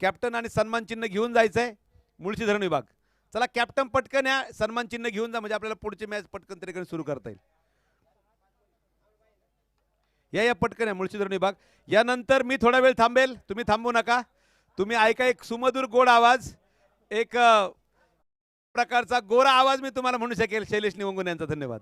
Captain आणि सन्मान चिन्ह घेऊन जायचंय मुळशी धरण विभाग. चला कॅप्टन पटकन या, सन्मान चिन्ह घेऊन जा म्हणजे आपल्याला पुढची मॅच पटकन तरीकडे सुरू करता येईल. या पटकन या मुळशी धरण विभाग. यानंतर मी थोडा वेळ थांबेल, तुम्ही थांबू नका. तुम्ही ऐका एक सुमधुर गोड आवाज, एक प्रकारचा गोरा आवाज मी तुम्हाला म्हणू शकेल शैलेश निवंगुन यांचा. धन्यवाद.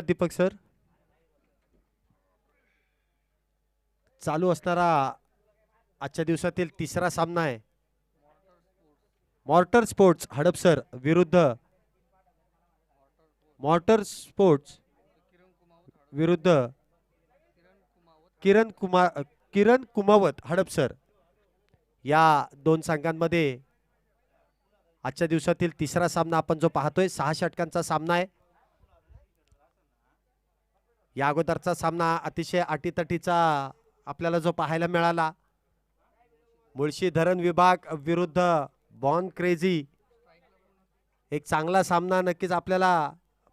दीपक सर, चालू असणारा आजच्या दिवसातील तिसरा सामना आहे मॉर्टर स्पोर्ट्स हडपसर विरुद्ध मॉर्टर स्पोर्ट्स विरुद्ध किरण कुमावत हडपसर. या दोन संघांमध्ये आजच्या दिवसातील तिसरा सामना आपण जो पाहतोय 6 षटकांचा सामना आहे. या अगोदरचा सामना अतिशय अटीतटीचा आपल्याला जो पाहायला मिळाला, मुळशी धरण विभाग विरुद्ध बॉर्न क्रेझी, एक चांगला सामना नक्कीच आपल्याला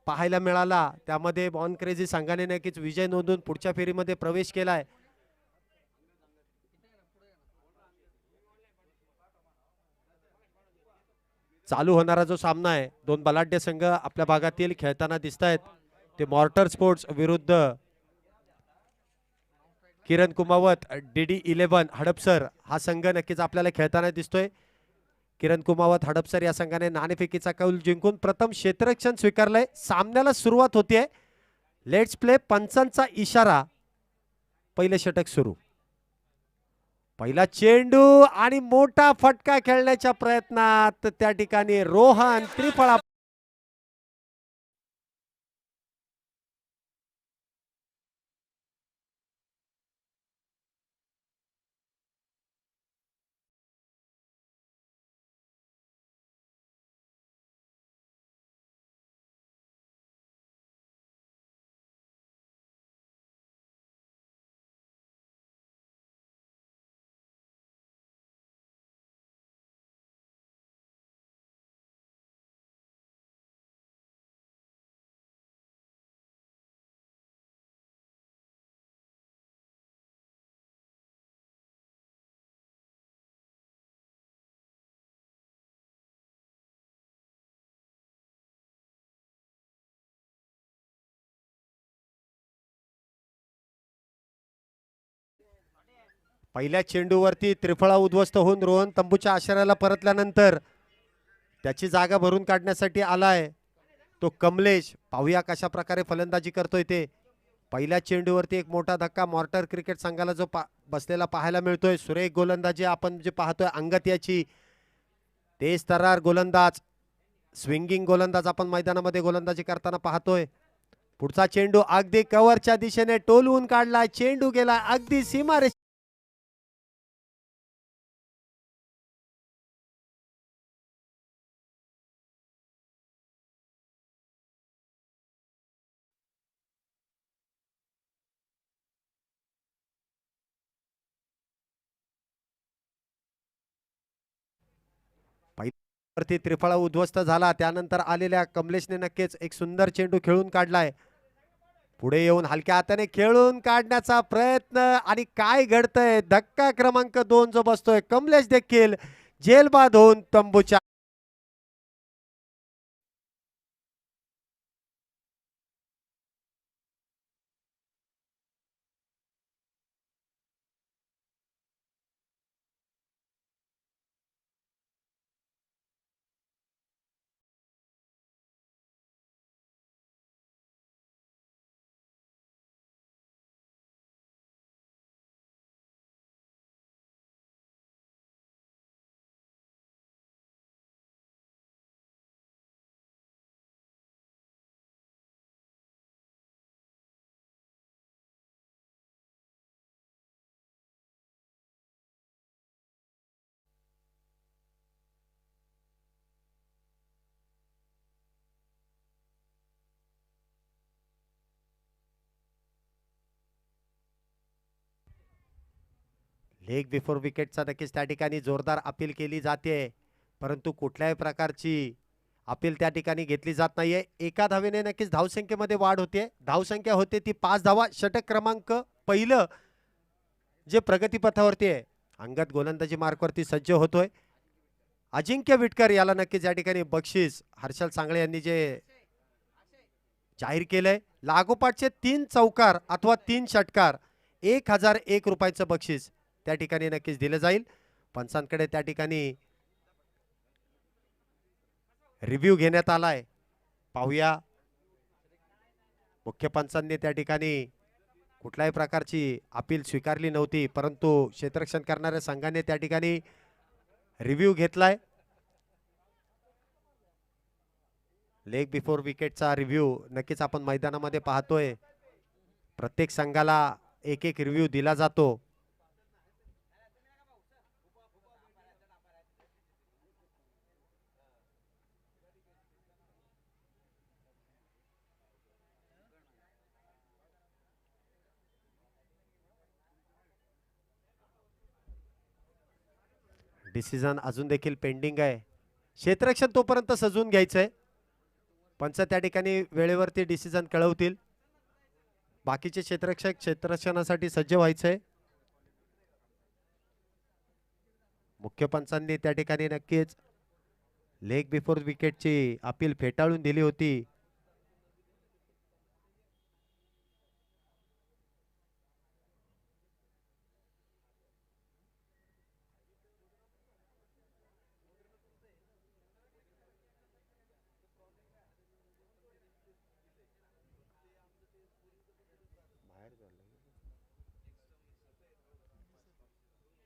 पाहायला मिळाला. त्यामध्ये बॉर्न क्रेझी संघाने नक्कीच विजय नोंदवून पुढच्या फेरीमध्ये प्रवेश केलाय. चालू होणारा जो सामना आहे, दोन बलाढ्य संघ आपल्या भागातील खेळताना दिसत आहेत. ते मॉर्टर स्पोर्ट्स विरुद्ध किरण कुमावत DD11 हडपसर हा संघ नक्कीच आपल्याला खेळताना दिसतोय. किरण कुमावत हडपसर या संघाने नाणेफेकीचा कौल जिंकून प्रथम क्षेत्ररक्षण स्वीकारलंय. सामन्याला सुरुवात होतीये. Let's play. पंचांचा इशारा. पहिले षटक सुरू. पहिला चेंडू आणि मोठा फटका खेळण्याच्या प्रयत्नात त्या ठिकाणी रोहन त्रिफळा. पहिल्या चेंडूवरती त्रिफळा उद्ध्वस्त होऊन रोहन तंबूच्या आश्रयाला परतल्यानंतर त्याची जागा भरून काढण्यासाठी आलाय तो कमलेश. पाहूया कशा प्रकारे फलंदाजी करतोय ते. पहिल्या चेंडूवरती एक मोठा धक्का मॉर्टर क्रिकेट संघाला जो बसलेला पाहायला मिळतोय. सुरेख गोलंदाजी आपण जे पाहतोय अंगत याची. तेज तर्रार गोलंदाज, स्विंगिंग गोलंदाज आपण मैदानामध्ये गोलंदाजी करताना पाहतोय. पुढचा चेंडू अगदी कव्हरच्या दिशेने टोलवून काढला. चेंडू गेला अगदी सीमारेषेवर. वरती त्रिफळा उद्ध्वस्त झाला. त्यानंतर आलेल्या कमलेशने नक्कीच एक सुंदर चेंडू खेळून काढलाय. पुढे येऊन हलक्या हाताने खेळून काढण्याचा प्रयत्न आणि काय घडतंय. धक्का क्रमांक 2 जो बसतोय. कमलेश देखील जेलबाद होऊन तंबूच्या लेग बिफोर विकेटचा नक्कीच त्या ठिकाणी जोरदार अपील केली जाते, परंतु कुठल्याही प्रकारची अपील त्या ठिकाणी घेतली जात नाहीये. एका धावेने नक्कीच धावसंख्येमध्ये वाढ होते. धावसंख्या होते ती 5 धावा. षटक क्रमांक पहिलं जे प्रगतीपथावरती आहे, अंगद गोलंदाजी मार्कवरती सज्ज होतोय. अजिंक्य विटकर याला नक्कीच या ठिकाणी बक्षीस हर्षल सांगळे यांनी जे जाहीर केलंय, लागोपाठचे 3 चौकार अथवा 3 षटकार 1001 रुपयाचं बक्षीस त्या ठिकाणी नक्कीच दिलं जाईल. पंचांकडे त्या ठिकाणी रिव्ह्यू घेण्यात आलाय. पाहूया मुख्य पंचांनी त्या ठिकाणी कुठल्याही प्रकारची अपील स्वीकारली नव्हती, परंतु क्षेत्ररक्षण करणाऱ्या संघाने त्या ठिकाणी रिव्ह्यू घेतलाय. लेग बिफोर विकेटचा रिव्ह्यू नक्कीच आपण मैदानामध्ये पाहतोय. प्रत्येक संघाला एक एक रिव्ह्यू दिला जातो. डिसिजन अजून देखील पेंडिंग आहे. क्षेत्ररक्षण तोपर्यंत सजवून घ्यायचंय. पंच त्या ठिकाणी वेळेवरती डिसिजन कळवतील. बाकीचे क्षेत्ररक्षक क्षेत्ररक्षणासाठी सज्ज व्हायचंय. मुख्य पंचांनी त्या ठिकाणी नक्कीच लेग बिफोर विकेटची अपील फेटाळून दिली होती.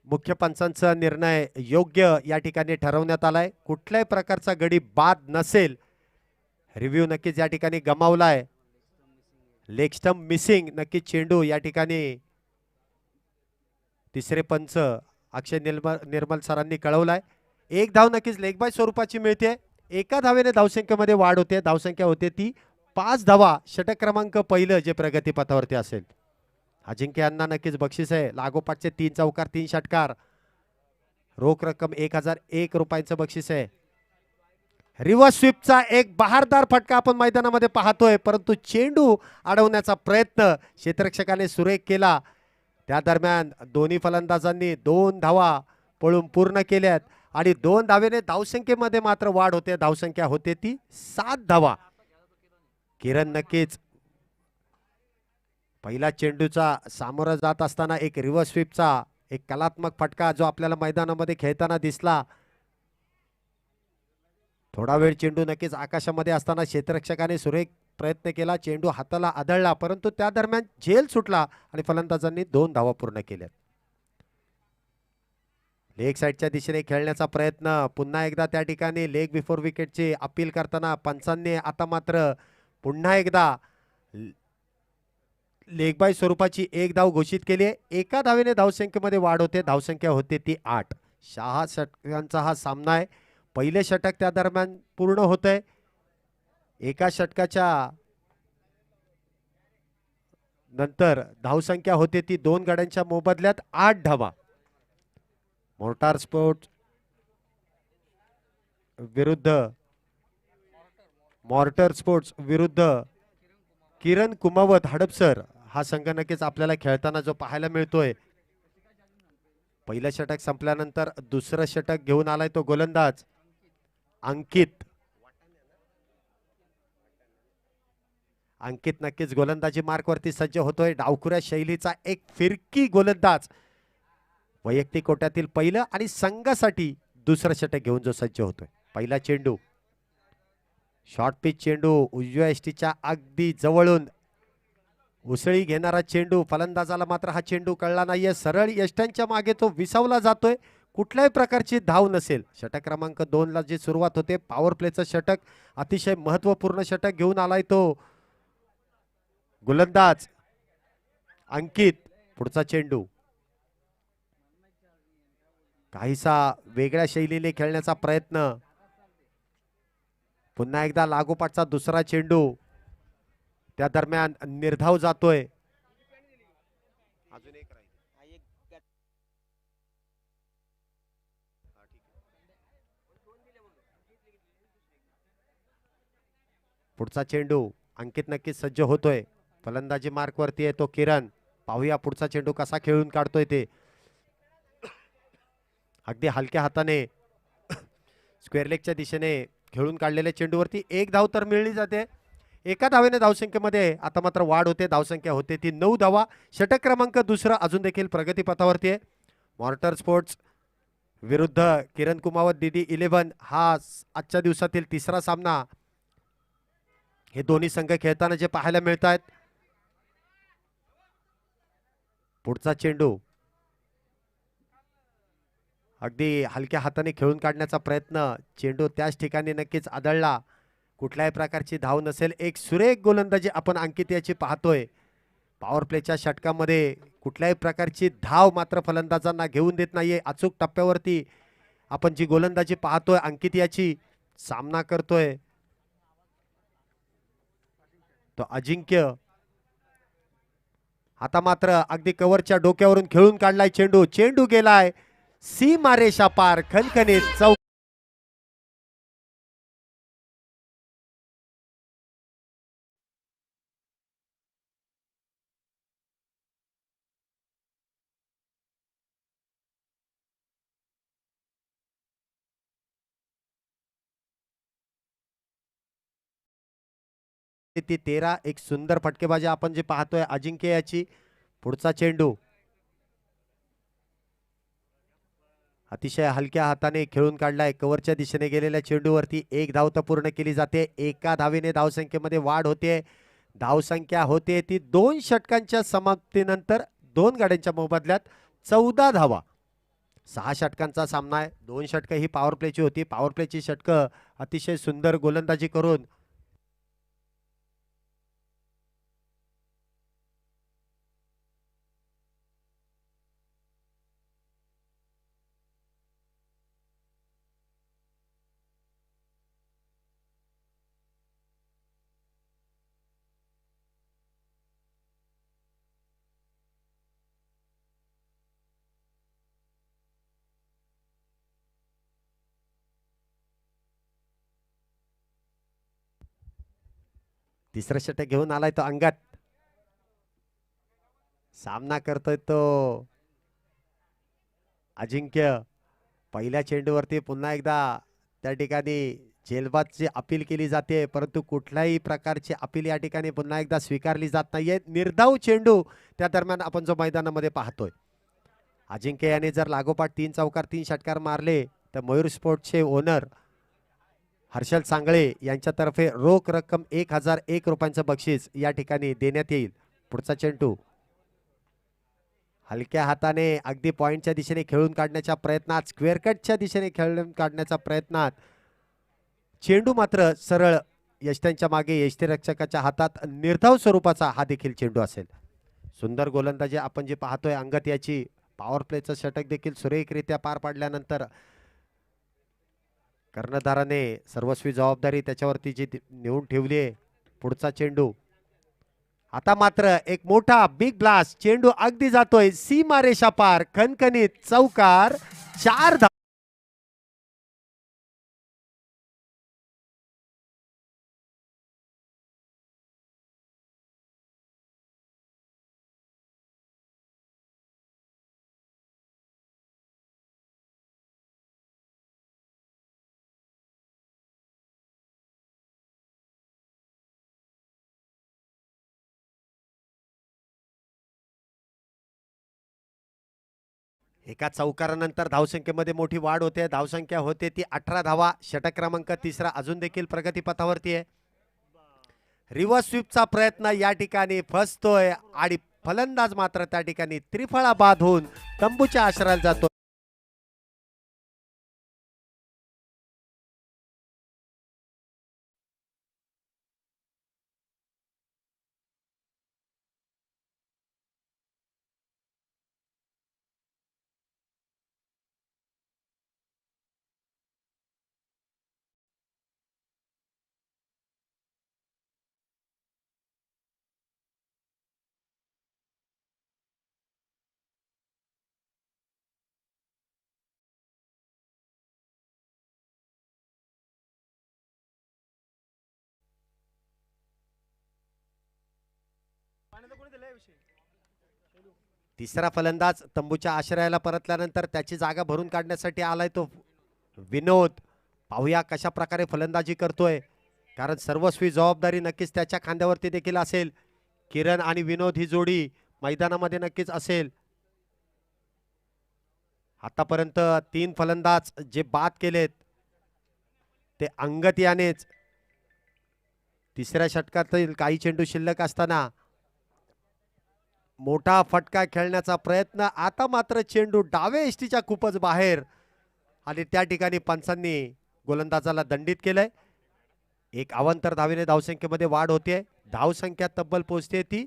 मुख्य पंचांचा निर्णय योग्य या ठिकाणी ठरवण्यात आलाय. कुठल्याही प्रकारचा गडी बाद नसेल. रिव्ह्यू नक्कीच या ठिकाणी गमावलाय. लेग स्टंप मिसिंग नक्कीच चेंडू या ठिकाणी तिसरे पंच अक्षय निर्मल सरांनी कळवलाय. एक धाव नक्कीच लेग बाय स्वरूपाची मिळते. एका धावेने धावसंख्येमध्ये वाढ होते. धावसंख्या होते ती 5 धावा. षटक क्रमांक पहिलं जे प्रगतीपथावरती असेल. अजिंक्य यांना नक्कीच बक्षीस आहे. लागोपाठचे 3 चौकार 3 षटकार. रोख रक्कम 1001 रुपयांचं बक्षीस आहे. रिव्हर्स स्वीपचा एक बहारदार फटका आपण मैदानामध्ये पाहतोय, परंतु चेंडू अडवण्याचा प्रयत्न क्षेत्ररक्षकाने सुरेख केला. त्या दरम्यान दोन्ही फलंदाजांनी 2 धावा पळून पूर्ण केल्यात आणि 2 धावेने धावसंख्येमध्ये मात्र वाढ होते. धावसंख्या होते ती 7 धावा. किरण नक्कीच पहिला चेंडूचा सामोरा जात असताना एक रिव्हर्स स्वीपचा एक कलात्मक फटका जो आपल्याला मैदानामध्ये खेळताना दिसला. थोडा वेळ चेंडू नक्कीच आकाशामध्ये असताना क्षेत्ररक्षकाने सुरेख प्रयत्न केला. चेंडू हाताला आदळला, परंतु त्या दरम्यान झेल सुटला आणि फलंदाजांनी 2 धावा पूर्ण केल्या. लेग साईडच्या दिशेने खेळण्याचा प्रयत्न पुन्हा एकदा त्या ठिकाणी लेग बिफोर विकेटची अपील करताना पंचांनी आता मात्र पुन्हा एकदा लेग बाय स्वरूपाची एक धाव घोषित केली आहे. एका धावेने धावसंख्येमध्ये वाढ होते. धावसंख्या होते ती 8. 6 षटकांचा हा सामना आहे. पहिले षटक त्या दरम्यान पूर्ण होतंय. एका षटकाच्या नंतर धावसंख्या होते ती 2 गड्यांच्या मोबदल्यात 8 धावा. मोर्टार स्पोर्ट्स विरुद्ध किरण कुमावत हडपसर हा संघ नक्कीच आपल्याला खेळताना जो पाहायला मिळतोय. पहिलं षटक संपल्यानंतर दुसरं षटक घेऊन आलाय तो गोलंदाज अंकित. नक्कीच गोलंदाजी मार्कवरती सज्ज होतोय. डावखुऱ्या शैलीचा एक फिरकी गोलंदाज वैयक्तिक कोट्यातील पहिलं आणि संघासाठी दुसरं षटक घेऊन जो सज्ज होतोय. पहिला चेंडू शॉर्ट पिच चेंडू उजव्या यष्टीच्या अगदी जवळून उसळी घेणारा चेंडू. फलंदाजाला मात्र हा चेंडू कळला नाहीये. सरळ यष्ट्यांच्या मागे तो विसावला जातोय. कुठल्याही प्रकारची धाव नसेल. षटक क्रमांक 2 ला जी सुरुवात होते पॉवर प्लेचं षटक, अतिशय महत्वपूर्ण षटक घेऊन आलाय तो गोलंदाज अंकित. पुढचा चेंडू काहीसा वेगळ्या शैलीने खेळण्याचा प्रयत्न. पुन्हा एकदा लागोपाठचा दुसरा चेंडू. त्या दरम्यान निर्धाव जातोय. अजून एक पुढचा चेंडू अंकित नक्कीच सज्ज होतोय. फलंदाजी मार्क वरती आहे तो किरण. पाहूया पुढचा चेंडू कसा खेळून काढतोय ते. अगदी हलक्या हाताने स्क्वेअर लेगच्या दिशेने खेळून काढलेल्या चेंडूवरती एक धाव तर मिळली जाते. एका धावेने धावसंख्येमध्ये आता मात्र वाढ होते. धावसंख्या होते ती 9 धावा. षटक क्रमांक दुसरा अजून देखील प्रगतीपथावरती आहे. मॉर्टर स्पोर्ट्स विरुद्ध किरण कुमावत डीडी 11 हा आजच्या दिवसातील तिसरा सामना हे दोन्ही संघ खेळताना जे पाहायला मिळत आहेत. पुढचा चेंडू अगदी हलक्या हाताने खेळून काढण्याचा प्रयत्न. चेंडू त्याच ठिकाणी नक्कीच आदळला. कुठल्याही प्रकारची धाव नसेल. एक सुरेख गोलंदाजी आपण अंकित याची पाहतोय. पॉवर प्लेच्या षटकामध्ये कुठल्याही प्रकारची धाव मात्र फलंदाजांना घेऊन देत नाहीये. अचूक टप्प्यावरती आपण जी गोलंदाजी पाहतोय अंकित याची सामना करतोय तो अजिंक्य. आता मात्र अगदी कव्हरच्या डोक्यावरून खेळून काढलाय चेंडू. चेंडू गेलाय सीमारेषा पार. खणखणीत चौक. ती 13 एक सुंदर फटकेबाजी आपण जे पाहतोय अजिंक्य याची. पुढचा चेंडू अतिशय हलक्या हाताने खेळून काढलाय. कव्हरच्या दिशेने गेलेल्या चेंडूवरती एक धाव तर पूर्ण केली जाते. एका धावेने धावसंख्येमध्ये वाढ होते. धावसंख्या होते ती 2 षटकांच्या समाप्तीनंतर 2 गाड्यांच्या मोबदल्यात 14 धावा. 6 षटकांचा सामना आहे. 2 षटकं ही पॉवर प्लेची होती. पॉवर प्लेची षटकं अतिशय सुंदर गोलंदाजी करून तिसरं षटक घेऊन आलाय तो अंगत. सामना करतोय तो अजिंक्य. पहिल्या चेंडूवरती पुन्हा एकदा त्या ठिकाणी झेलबादची अपील केली जाते. परंतु कुठल्याही प्रकारची अपील या ठिकाणी पुन्हा एकदा स्वीकारली जात नाहीये. निर्धाव चेंडू त्या दरम्यान आपण जो मैदानामध्ये पाहतोय. अजिंक्य याने जर लागोपाठ 3 चौकार 3 षटकार मारले तर मयूर स्पोर्ट्सचे ओनर हर्षल सांगळे यांच्यातर्फे रोख रक्कम 1001 रुपयांचं बक्षीस या ठिकाणी देण्यात येईल. पुढचा चेंडू हलक्या हाताने अगदी पॉइंटच्या दिशेने खेळून काढण्याच्या प्रयत्नात स्क्वेअर कटच्या दिशेने खेळून काढण्याच्या प्रयत्नात चेंडू मात्र सरळ यष्ट्यांच्या मागे यष्टीरक्षकाच्या हातात निर्धाव स्वरूपाचा हा देखील चेंडू असेल. सुंदर गोलंदाजी आपण जी पाहतोय अंगत याची. पॉवर प्लेचं षटक देखील सुरेखरित्या पार पाडल्यानंतर कर्णधाराने सर्वस्वी जबाबदारी त्याच्यावरती जी नेऊन ठेवली आहे. पुढचा चेंडू आता मात्र एक मोठा बिग ब्लास्ट. चेंडू अगदी जातोय सीमारेषा पार. खणखणीत चौकार. 4 धावा. एका चौकारानंतर धावसंख्येमध्ये मोठी वाढ होते. धावसंख्या होते ती 18 धावा. षटक क्रमांक तिसरा अजून देखील प्रगतीपथावरती आहे. रिव्हर्स स्वीपचा प्रयत्न या ठिकाणी फसतोय आणि फलंदाज मात्र त्या ठिकाणी त्रिफळा बाद होऊन तंबूच्या आश्रयाला जातो. तिसरा फलंदाज तंबूच्या आश्रयाला परतल्यानंतर त्याची जागा भरून काढण्यासाठी आलाय तो विनोद. पाहूया कशा प्रकारे फलंदाजी करतोय, कारण सर्वस्वी जबाबदारी नक्कीच त्याच्या खांद्यावरती देखील असेल. किरण आणि विनोद ही जोडी मैदानामध्ये नक्कीच असेल. आतापर्यंत 3 फलंदाज जे बाद केलेत ते अंगत यानेच. तिसऱ्या षटकातील काही चेंडू शिल्लक असताना मोठा फटका खेळण्याचा प्रयत्न. आता मात्र चेंडू डावे एष्टीच्या खूपच बाहेर आणि त्या ठिकाणी पंचांनी गोलंदाजाला दंडित केलंय. एक अवांतर धावेने धावसंख्येमध्ये वाढ होते. धावसंख्या तब्बल पोहोचते ती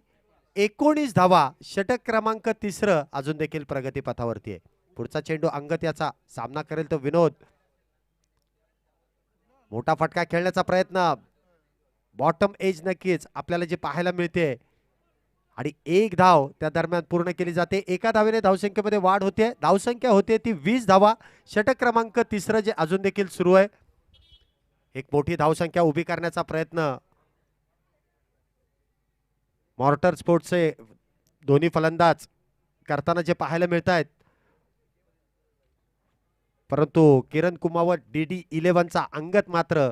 19 धावा. षटक क्रमांक 3 अजून देखील प्रगतीपथावरती आहे. पुढचा चेंडू अंगत याचा सामना करेल तो विनोद. मोठा फटका खेळण्याचा प्रयत्न. बॉटम एज नक्कीच आपल्याला जे पाहायला मिळते आणि एक धाव त्या दरम्यान पूर्ण केली जाते. एका धावेने धावसंख्येमध्ये वाढ होते. धावसंख्या होते ती 20 धावा. षटक क्रमांक 3 जे अजून देखील सुरू आहे. एक मोठी धावसंख्या उभी करण्याचा प्रयत्न मॉर्टर स्पोर्ट्सचे दोन्ही फलंदाज करताना जे पाहायला मिळत आहेत, परंतु किरण कुमावत DD11चा अंगत मात्र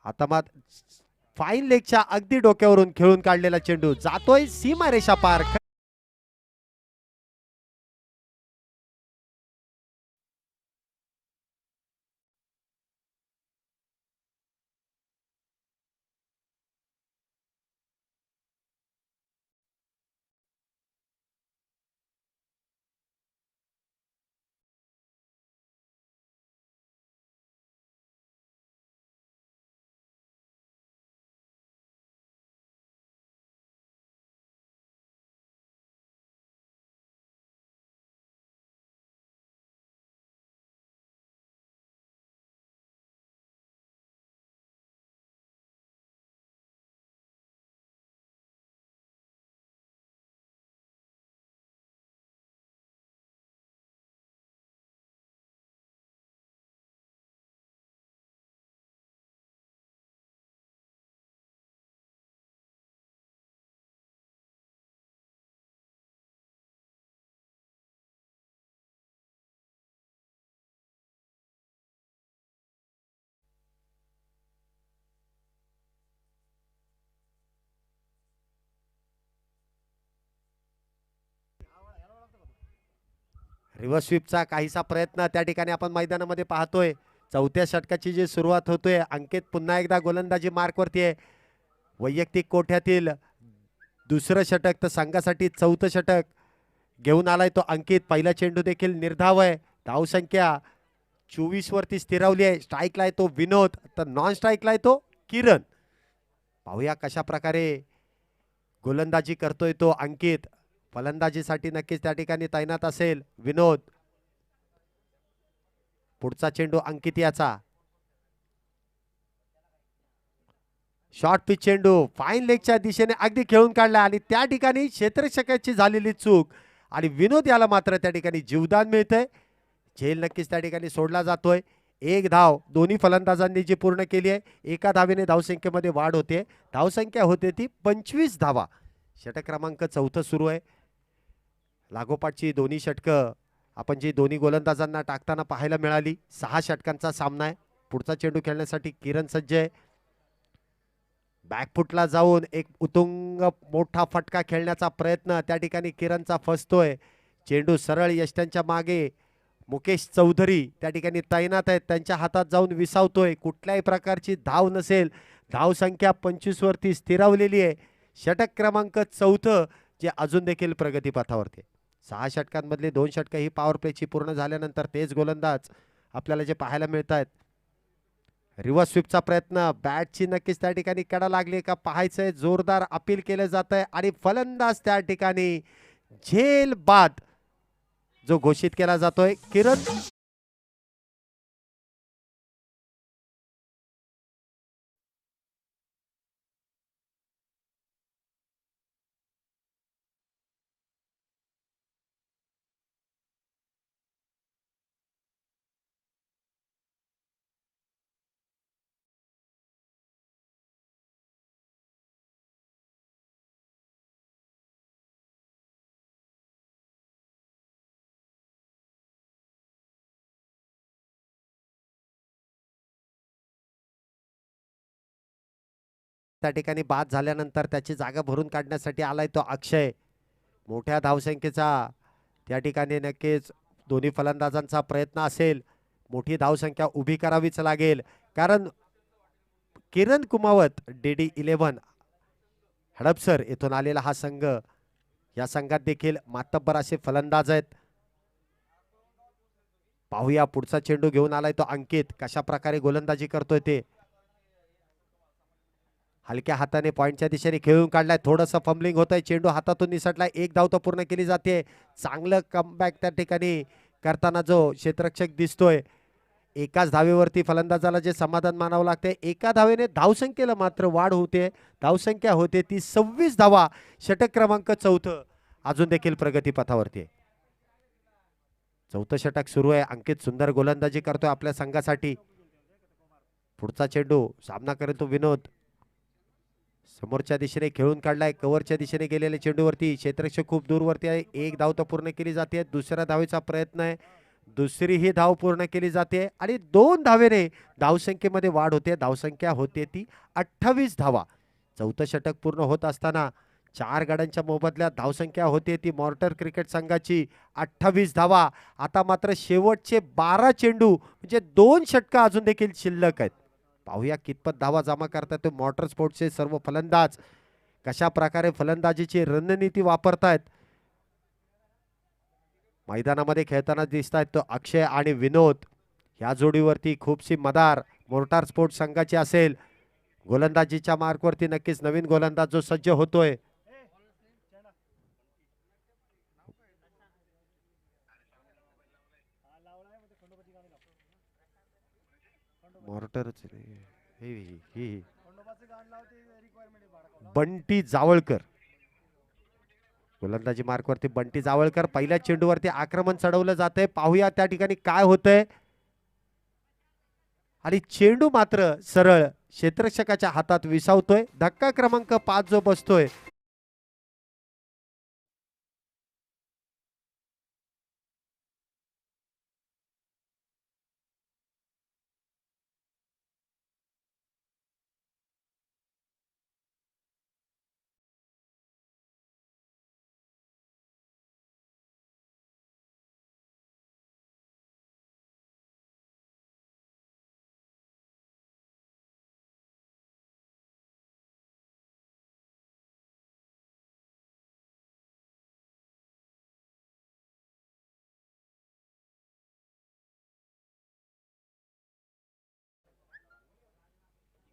आता मात्र फाईन लेगच्या अगदी डोक्यावरून खेळून काढलेला चेंडू जातोय सीमारेषा पार. रिव्हर्स स्वीपचा काहीसा प्रयत्न त्या ठिकाणी आपण मैदानामध्ये पाहतोय. चौथ्या षटकाची जी सुरुवात होतोय, अंकित पुन्हा एकदा गोलंदाजी मार्कवरती आहे. वैयक्तिक कोठ्यातील दुसरं षटक तर संघासाठी चौथं षटक घेऊन आलाय तो अंकित. पहिला चेंडू देखील निर्धाव आहे. धावसंख्या 24 वरती स्थिरावली आहे. स्ट्राईकला आहे तो विनोद, तर नॉन स्ट्राईकला आहे तो किरण. पाहूया कशा प्रकारे गोलंदाजी करतोय तो अंकित. फलंदाजीसाठी नक्कीच त्या ठिकाणी तैनात असेल विनोद. पुढचा चेंडू अंकित याचा. शॉर्ट पिच चेंडू फाईन लेगच्या दिशेने अगदी खेळून काढला आणि त्या ठिकाणी क्षेत्ररक्षकाची झालेली चूक आणि विनोद याला मात्र त्या ठिकाणी जीवदान मिळतंय. झेल नक्कीच त्या ठिकाणी सोडला जातोय. एक धाव दोन्ही फलंदाजांनी जी पूर्ण केली आहे. एका धावेने धावसंख्येमध्ये वाढ होते. धावसंख्या होते ती 25 धावा. षटक क्रमांक 4 सुरू आहे. लागोपाठची दोन्ही षटकं आपण जी दोन्ही गोलंदाजांना टाकताना पाहायला मिळाली. 6 षटकांचा सामना आहे. पुढचा चेंडू खेळण्यासाठी किरण सज्ज आहे. बॅकफुटला जाऊन एक उतुंग मोठा फटका खेळण्याचा प्रयत्न त्या ठिकाणी किरणचा फसतोय. चेंडू सरळ यष्ट्यांच्या मागे मुकेश चौधरी त्या ठिकाणी तैनात आहेत. त्यांच्या हातात जाऊन विसावतोय. कुठल्याही प्रकारची धाव नसेल. धाव संख्या 25 वरती स्थिरावलेली आहे. षटक क्रमांक 4 जे अजून देखील प्रगतीपथावरती. 6 षटकांमधले 2 षटकं ही पॉवर प्लेची पूर्ण झाल्यानंतर तेच गोलंदाज आपल्याला जे पाहायला मिळत आहेत. रिव्हर्स स्वीपचा प्रयत्न. बॅटची नक्कीच त्या ठिकाणी कडा लागली का पाहायचंय. जोरदार अपील केलं जात आहे आणि फलंदाज त्या ठिकाणी झेल बाद जो घोषित केला जातोय किरण त्या ठिकाणी बाद झाल्यानंतर त्याची जागा भरून काढण्यासाठी आलाय तो अक्षय. मोठ्या धावसंख्येचा त्या ठिकाणी नक्कीच दोन्ही फलंदाजांचा प्रयत्न असेल. मोठी धावसंख्या उभी करावीच लागेल, कारण किरण कुमावत DD11 हडपसर येथून आलेला हा संघ, या संघात देखील मातब्बर असे फलंदाज आहेत. पाहूया पुढचा चेंडू घेऊन आलाय तो अंकित, कशा प्रकारे गोलंदाजी करतोय ते. हलक्या हाताने पॉइंटच्या दिशेने खेळून काढलाय, थोडंसं फंबलिंग होतंय, चेंडू हातातून निसटलाय. एक धाव तर पूर्ण केली जाते. चांगलं कमबॅक त्या ठिकाणी करताना जो क्षेत्ररक्षक दिसतोय. एकाच धावेवरती फलंदाजाला जे समाधान मानावं लागते, एका धावेने धावसंख्येला मात्र वाढ होते. धावसंख्या होते ती 26 धावा. षटक क्रमांक 4 अजून देखील प्रगतीपथावरती आहे. 4थं षटक सुरू आहे. अंकित सुंदर गोलंदाजी करतोय आपल्या संघासाठी. पुढचा चेंडू सामना करेल तो विनोद. समोरच्या दिशेने खेळून काढलाय, कव्हरच्या दिशेने गेलेल्या चेंडूवरती क्षेत्ररक्षक खूप दूरवरती आहे. एक धाव तर पूर्ण केली जाते. दुसऱ्या धावेचा प्रयत्न आहे, दुसरीही धाव पूर्ण केली जाते आणि 2 धावेने धावसंख्येमध्ये वाढ होते. धावसंख्या होते ती 28 धावा. 4थं षटक पूर्ण होत असताना 4 गड्यांच्या मोबदल्यात धावसंख्या होते ती मॉर्टर क्रिकेट संघाची 28 धावा. आता मात्र शेवटचे 12 चेंडू म्हणजे 2 षटकं अजून देखील शिल्लक आहेत. पाहूया कितपत धावा जमा करतात ते मॉटर स्पोर्ट्सचे सर्व फलंदाज, कशा प्रकारे फलंदाजीची रणनीती वापरतायत. मैदानामध्ये खेळताना दिसत आहेत तो अक्षय आणि विनोद. या जोडीवरती खूपशी मदार मोर्टार स्पोर्ट्स संघाची असेल. गोलंदाजीच्या मार्कवरती नक्कीच नवीन गोलंदाज जो सज्ज होतोय. मोर्टारच बंटी जावळकर गोलंदाजी मार्कवरती. बंटी जावळकर पहिल्या चेंडूवरती आक्रमण चढवलं जातंय. पाहूया त्या ठिकाणी काय होतंय. आणि चेंडू मात्र सरळ क्षेत्ररक्षकाच्या हातात विसावतोय. धक्का क्रमांक 5 जो बसतोय,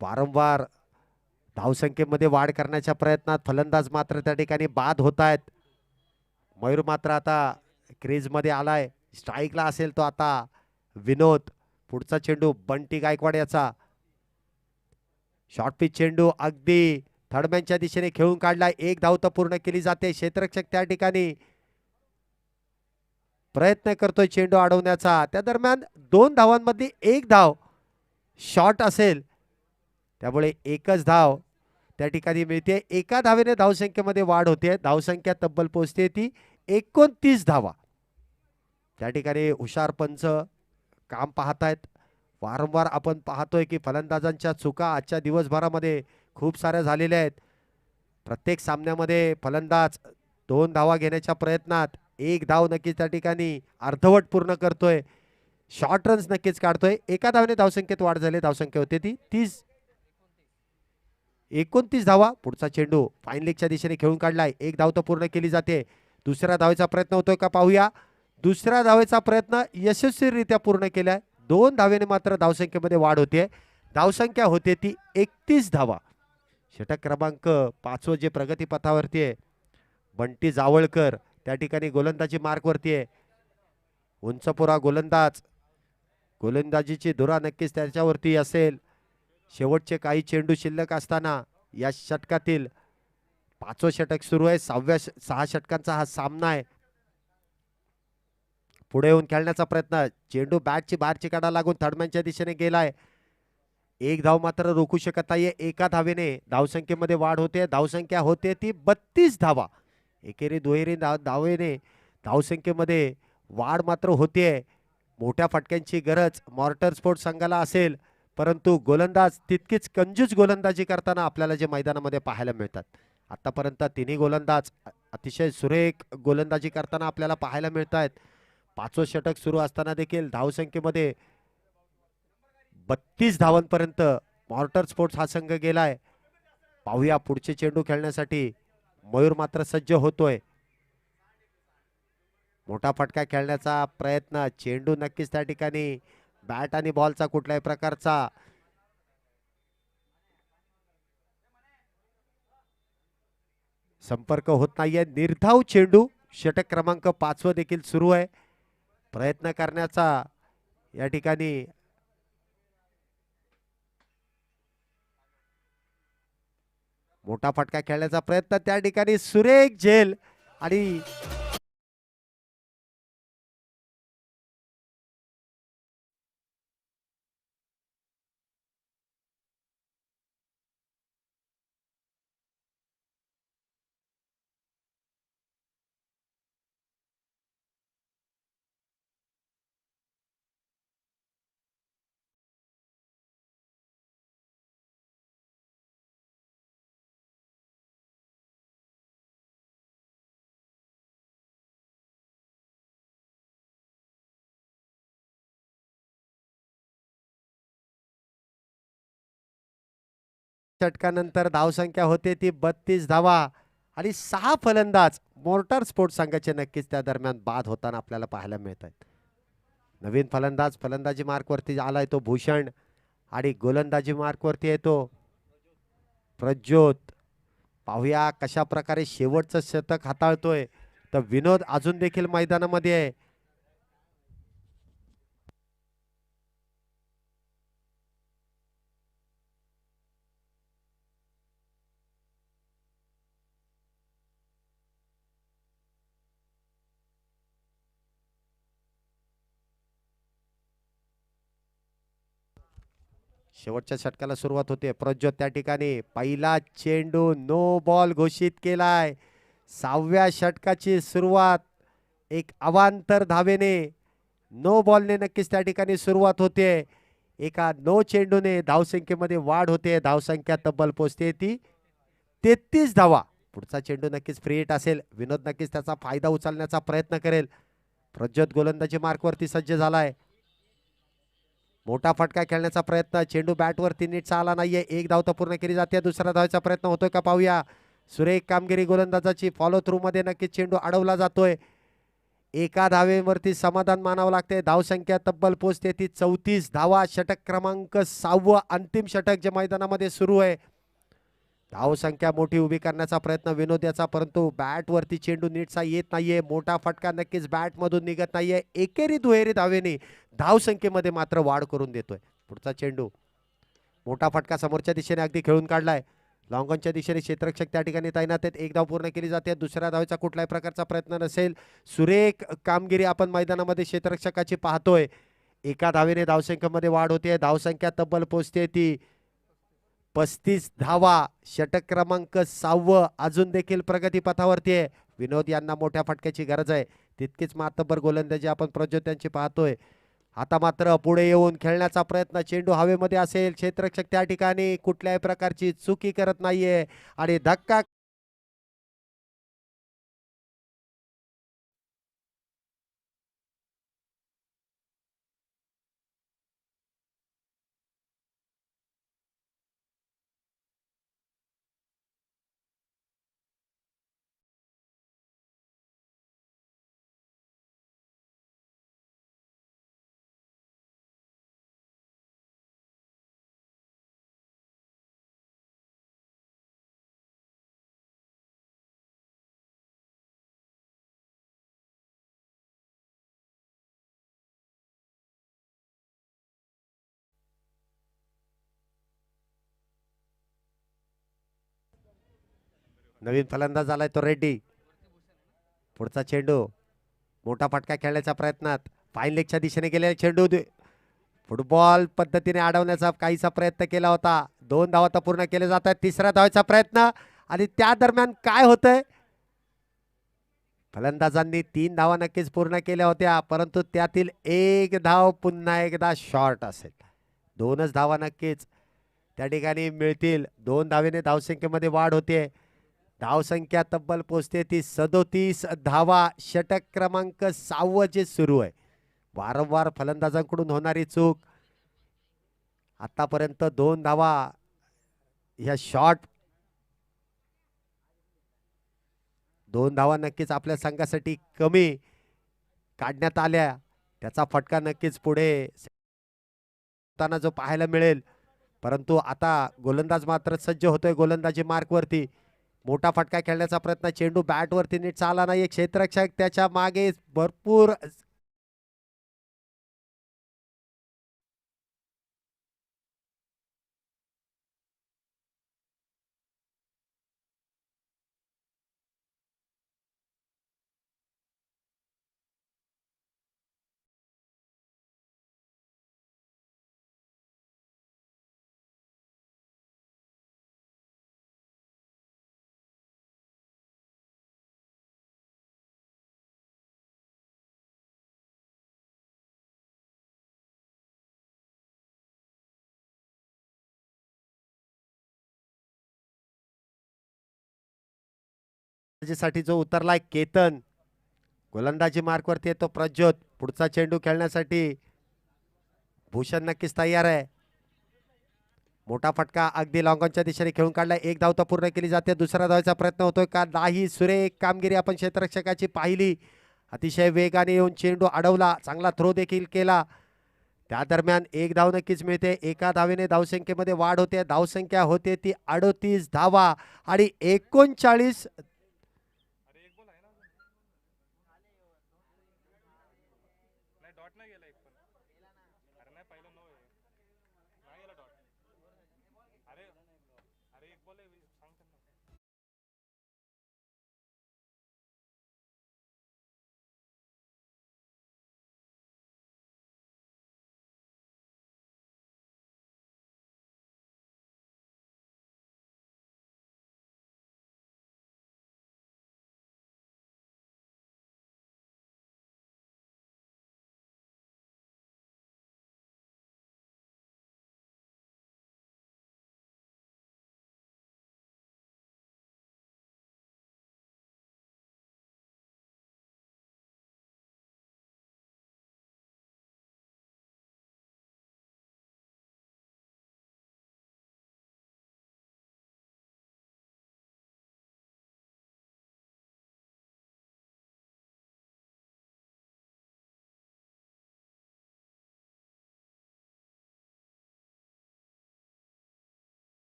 वारंवार धावसंख्येमध्ये वाढ करण्याच्या प्रयत्नात फलंदाज मात्र त्या ठिकाणी बाद होत आहेत. मयूर मात्र आता क्रीजमध्ये आलाय. स्ट्राईकला असेल तो आता विनोद. पुढचा चेंडू बंटी गायकवाड याचा. शॉर्ट पिच चेंडू अगदी थर्डमॅनच्या दिशेने खेळून काढलाय. एक धाव तर पूर्ण केली जाते. क्षेत्ररक्षक त्या ठिकाणी प्रयत्न करतोय चेंडू अडवण्याचा. त्या दरम्यान 2 धावांमध्ये 1 धाव शॉर्ट असेल, त्यामुळे एकच धाव त्या ठिकाणी मिळते. एका धावेने धावसंख्येमध्ये वाढ होते. धावसंख्या तब्बल पोहोचते ती 29 धावा. त्या ठिकाणी हुशार पंच काम पाहतायत. वारंवार आपण पाहतोय की फलंदाजांच्या चुका आजच्या दिवसभरामध्ये खूप साऱ्या झालेल्या आहेत. प्रत्येक सामन्यामध्ये फलंदाज 2 धावा घेण्याच्या प्रयत्नात 1 धाव नक्कीच त्या ठिकाणी अर्धवट पूर्ण करतोय. शॉर्ट रन्स नक्कीच काढतोय. एका धावेने धावसंख्येत वाढ झाली. धावसंख्या होते ती 29 धावा. पुढचा चेंडू फाईन लेगच्या दिशेने खेळून काढलाय. 1 धाव तर पूर्ण केली जाते. दुसऱ्या धावेचा प्रयत्न होतोय का पाहूया. दुसऱ्या धावेचा प्रयत्न यशस्वीरित्या पूर्ण केलाय. 2 धावेने मात्र धावसंख्येमध्ये वाढ होते. धावसंख्या होते ती 31 धावा. षटक क्रमांक 5 जे प्रगतीपथावरती आहे. बंटी जावळकर त्या ठिकाणी गोलंदाजी मार्कवरती आहे. उंचपुरा गोलंदाज. गोलंदाजीची धुरा नक्कीच त्याच्यावरती असेल. शेवटचे काही चेंडू शिल्लक असताना या षटकातील 5वं षटक सुरू आहे. 6 षटकांचा हा सामना आहे. पुढे येऊन खेळण्याचा प्रयत्न. चेंडू बॅटची बाहेरची काढा लागून थर्डमॅनच्या दिशेने गेलाय. 1 धाव मात्र रोखू शकत नाहीये. एका धावेने धावसंख्येमध्ये वाढ होते. धावसंख्या होते ती 32 धावा. एकेरी दुहेरी धावेने धावसंख्येमध्ये वाढ मात्र होतीये. मोठ्या फटक्यांची गरज मॉर्टर स्पोर्ट्स संघाला असेल. परंतु गोलंदाज तितकीच कंजूस गोलंदाजी करताना आपल्याला जे मैदानामध्ये पाहायला मिळतात. आतापर्यंत तिन्ही गोलंदाज अतिशय सुरेख गोलंदाजी करताना आपल्याला पाहायला मिळत आहेत. पाचवं षटक सुरू असताना देखील धावसंख्येमध्ये 32 धावांपर्यंत मॉर्टर स्पोर्ट्स हा संघ गेलाय. पाहूया पुढचे चेंडू खेळण्यासाठी मयूर मात्र सज्ज होतोय. मोठा फटका खेळण्याचा प्रयत्न, चेंडू नक्कीच त्या ठिकाणी बॅट आणि बॉलचा कुठल्याही प्रकारचा संपर्क होत नाहीये. निर्धाव चेंडू, षटक क्रमांक 5 देखील सुरू आहे. प्रयत्न करण्याचा या ठिकाणी मोठा फटका खेळण्याचा प्रयत्न, त्या ठिकाणी सुरेख झेल आणि षटकानंतर धावसंख्या होते ती 32 धावा आणि 6 फलंदाज मोर्टार स्पोर्ट्स संघाचे नक्कीच त्या दरम्यान बाद होताना आपल्याला पाहायला मिळत आहेत. नवीन फलंदाज फलंदाजी मार्कवरती आलाय तो भूषण आणि गोलंदाजी मार्कवरती येतो प्रज्योत. पाहूया कशा प्रकारे शेवटचं शतक हाताळतोय. तर विनोद अजून देखील मैदानामध्ये आहे. शेवटच्या षटकाला सुरुवात होते. प्रज्योत त्या ठिकाणी पहिला चेंडू नो बॉल घोषित केलाय. 6व्या षटकाची सुरुवात एक अवांतर धावेने नो बॉलने नक्कीच त्या ठिकाणी सुरुवात होते. एका नो चेंडूने धावसंख्येमध्ये वाढ होते. धावसंख्या तब्बल पोहोचते ती 33 धावा. पुढचा चेंडू नक्कीच फ्री हिट असेल. विनोद नक्कीच त्याचा फायदा उचलण्याचा प्रयत्न करेल. प्रज्योत गोलंदाजी मार्कवरती सज्ज झालाय. मोठा फटका खेळण्याचा प्रयत्न, चेंडू बॅटवरती नीट आला नाहीये. एक धाव तर पूर्ण केली जाते. दुसऱ्या धावाचा प्रयत्न होतोय का पाहूया. सुरेख कामगिरी गोलंदाजाची. फॉलो थ्रू मध्ये नक्कीच चेंडू अडवला जातोय. एका धावेवरती समाधान मानावं लागते. धावसंख्या तब्बल पोहोचते ती 34 धावा. षटक क्रमांक 6 अंतिम षटक जे मैदानामध्ये सुरू आहे. धावसंख्या मोठी उभी करण्याचा प्रयत्न विनोद याचा, परंतु बॅट वरती चेंडू नीटसा येत नाहीये. मोठा फटका नक्कीच बॅट मधून निघत नाहीये. एकेरी दुहेरी धावेने धावसंख्येमध्ये मात्र वाढ करून देतोय. पुढचा चेंडू, मोठा फटका समोरच्या दिशेने अगदी खेळून काढलाय. लॉंगॉनच्या दिशेने क्षेत्ररक्षक त्या ठिकाणी तैनात आहेत. एक धाव पूर्ण केली जाते. दुसऱ्या धावेचा कुठलाही प्रकारचा प्रयत्न नसेल. सुरेख कामगिरी आपण मैदानामध्ये क्षेत्ररक्षकाची पाहतोय. एका धावेने धावसंख्येमध्ये वाढ होते. धावसंख्या तब्बल पोहोचते ती 35 धावा. षटक क्रमांक 6 अजून देखील प्रगतीपथावरती आहे. विनोद यांना मोठ्या फटक्याची गरज आहे. तितकीच मातब्बर गोलंदाजी आपण प्रज्योत यांची पाहतोय. आता मात्र पुढे येऊन खेळण्याचा प्रयत्न, चेंडू हवेमध्ये असेल. क्षेत्ररक्षक त्या ठिकाणी कुठल्याही प्रकारची चुकी करत नाहीये आणि धक्का नवीन फलंदाज आलाय तो रेड्डी. पुढचा चेंडू, मोठा फटका खेळण्याच्या प्रयत्नात फाईन लेगच्या दिशेने गेलेला चेंडू फुटबॉल पद्धतीने अडवण्याचा काहीसा प्रयत्न केला होता. 2 धावा तर पूर्ण केले जात आहेत. तिसऱ्या धावेचा प्रयत्न आणि त्या दरम्यान काय होतंय. फलंदाजांनी 3 धावा नक्कीच पूर्ण केल्या होत्या, परंतु त्यातील एक धाव पुन्हा एकदा शॉर्ट असेल. 2च धावा नक्कीच त्या ठिकाणी मिळतील. 2 धावेने धावसंख्येमध्ये वाढ होते. धावसंख्या तब्बल पोहोचते ती 37 धावा. षटक क्रमांक 6 जे सुरू आहे. वारंवार फलंदाजांकडून होणारी चूक. आतापर्यंत 2 धावा ह्या शॉट 2 धावा नक्कीच आपल्या संघासाठी कमी काढण्यात आल्या. त्याचा फटका नक्कीच पुढे जो पाहायला मिळेल. परंतु आता गोलंदाज मात्र सज्ज होतोय गोलंदाजी मार्कवरती. मोठा फटका खेळण्याचा प्रयत्न. चेंडू बॅटवरती नीट चालला नाही. एक क्षेत्ररक्षक त्याच्या मागे भरपूर साठी जो उतरलाय केतन. गोलंदाजी मार्कवरती येतो प्रज्योत. पुढचा चेंडू खेळण्यासाठी भूषण नक्कीच तयार आहे. मोठा फटका अगदी लॉंगॉनच्या दिशेने खेळून काढला. एक धाव तर पूर्ण केली जाते. दुसरा धावायचा प्रयत्न होतोय का नाही. सुरेख कामगिरी आपण क्षेत्ररक्षकाची पाहिली. अतिशय वेगाने येऊन चेंडू अडवला. चांगला थ्रो देखील केला. त्या दरम्यान एक धाव नक्कीच मिळते. एका धावेने धावसंख्येमध्ये वाढ होते. धावसंख्या होते ती 38 धावा आणि 39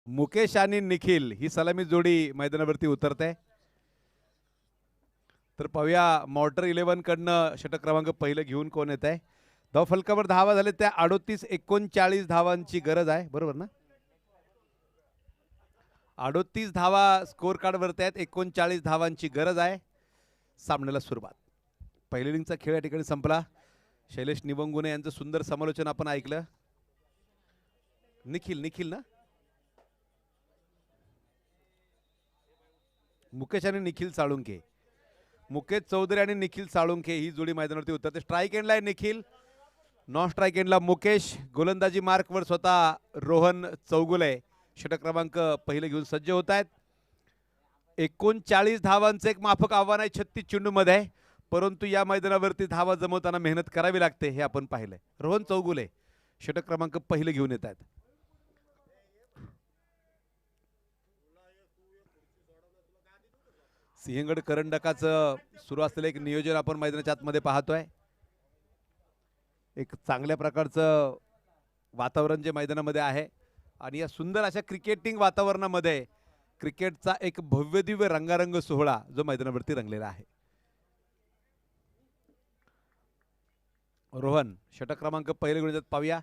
मुकेश आणि निखिल ही सलामी जोडी मैदानावरती उतरते. तर पाहूया मॉर्टर 11 कडनं षटक क्रमांक पहिलं घेऊन कोण येत आहे. धाव फलकावर धावा झाले त्या 38-39 धावांची गरज आहे, बरोबर ना. 38 धावा स्कोर कार्ड वरती आहेत. 39 धावांची गरज आहे. सामन्याला सुरुवात. पहिल्या इनिंगचा खेळ या ठिकाणी संपला. शैलेश निवंगुने यांचं सुंदर समालोचन आपण ऐकलं. निखिल ना, मुकेश आणि निखिल साळुंखे. मुकेश चौधरी आणि निखिल साळुंखे ही जोडी मैदानावरती उतरते. स्ट्राईक एंडला आहे निखिल, नॉन स्ट्राईक एंडला मुकेश. गोलंदाजी मार्कवर स्वतः रोहन चौगुले षटक क्रमांक पहिले घेऊन सज्ज होत आहेत. 39 धावांचं एक माफक आव्हान आहे 36 चेंडूमध्ये, परंतु या मैदानावरती धावा जमवताना मेहनत करावी लागते हे आपण पाहिलंय. रोहन चौगुले षटक क्रमांक पहिले घेऊन येत आहेत. सिंहगड करंडकाचं सुरू असलेलं एक नियोजन आपण मैदानाच्या आतमध्ये पाहतोय. एक चांगल्या प्रकारचं वातावरण जे मैदानामध्ये आहे आणि या सुंदर अशा क्रिकेटिंग वातावरणामध्ये क्रिकेटचा एक भव्य दिव्य रंगारंग सोहळा जो मैदानावरती रंगलेला आहे. रोहन षटक क्रमांक पहिले घेऊन पाहूया.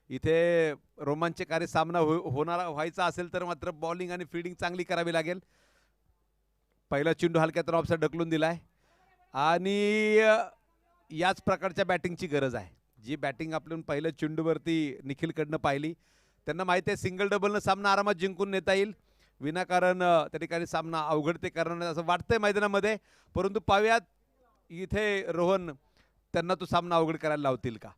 इथे रोमांचकारी सामना होणारा व्हायचा असेल तर मात्र बॉलिंग आणि फिल्डिंग चांगली करावी लागेल. पहिला चेंडू हलक्यात ऑफसाइड ढकलून दिलाय आणि याच प्रकारच्या बॅटिंगची गरज आहे. जी बॅटिंग आपण पहिल्या चेंडूवरती निखिलकडनं पाहिली, त्यांना माहिती आहे सिंगल डबलनं सामना आरामात जिंकून नेता येईल. विनाकारण त्या ठिकाणी सामना अवघड ते करणार असं वाटतंय मैदानामध्ये, परंतु पाहूयात इथे रोहन त्यांना तो सामना अवघड करायला लावतील का.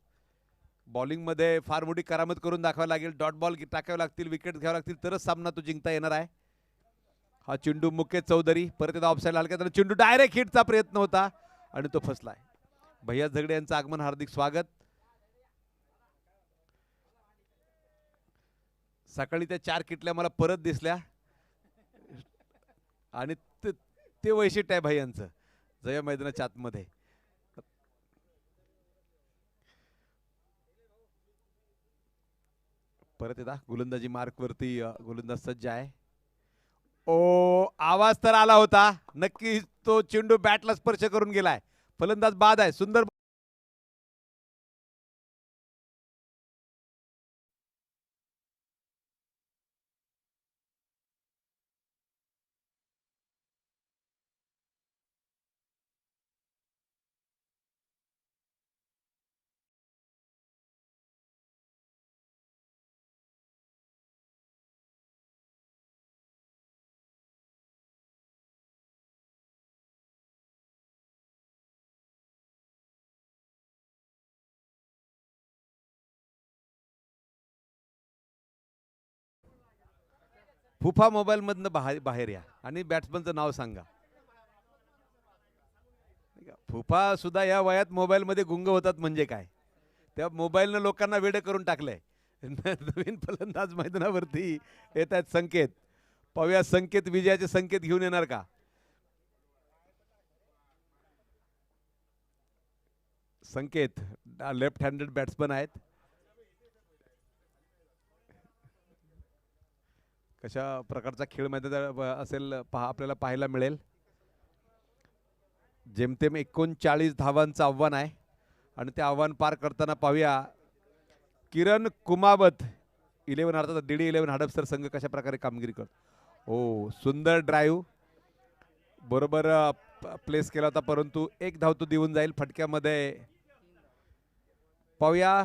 बॉलिंगमध्ये फार मोठी करामत करून दाखवावी लागेल, डॉट बॉल टाकावे लागतील, विकेट घ्यावे लागतील, तरच सामना तो जिंकता येणार आहे. हा चेंडू मुकेश चौधरी परत एकदा ऑफसाईड हलक्यात चेंडू डायरेक्ट हिटचा प्रयत्न होता आणि तो फसलाय. भैया झगडे यांचं आगमन हार्दिक स्वागत. सकाळी त्या 4 किटल्या मला परत दिसल्या आणि ते वैशिष्ट्य आहे भैयांचं जया मैदानाच्या आतमध्ये. परत एकदा गोलंदाजी मार्क वरती गोलंदाज सज्ज आहे. ओ आवाज तर आला होता, नक्की तो चेंडू बॅटला स्पर्श करून गेलाय. फलंदाज बाद आहे. सुंदर फुफा मोबाईल मधनं बाहेर या आणि बॅट्समनचं नाव सांगा. फुफा सुद्धा या वयात मोबाईल मध्ये गुंग होतात म्हणजे काय. त्या मोबाईलनं लोकांना वेडे करून टाकलंय. नवीन फलंदाज मैदानावरती येत आहेत संकेत. पाहूया संकेत विजयाचे संकेत घेऊन येणार का. संकेत लेफ्ट हँडेड बॅट्समन आहेत. कशा प्रकारचा खेळ मैदान असेल आपल्याला पाहायला मिळेल. जेमतेम 39 धावांचं आव्हान आहे आणि ते आव्हान पार करताना पाहूया किरण कुमावत 11 अर्थात DD11 हडपसर संघ कशा प्रकारे कामगिरी करतो. ओ सुंदर ड्राईव्ह बरोबर प्लेस केला होता, परंतु एक धाव तो देऊन जाईल फटक्यामध्ये. पाहूया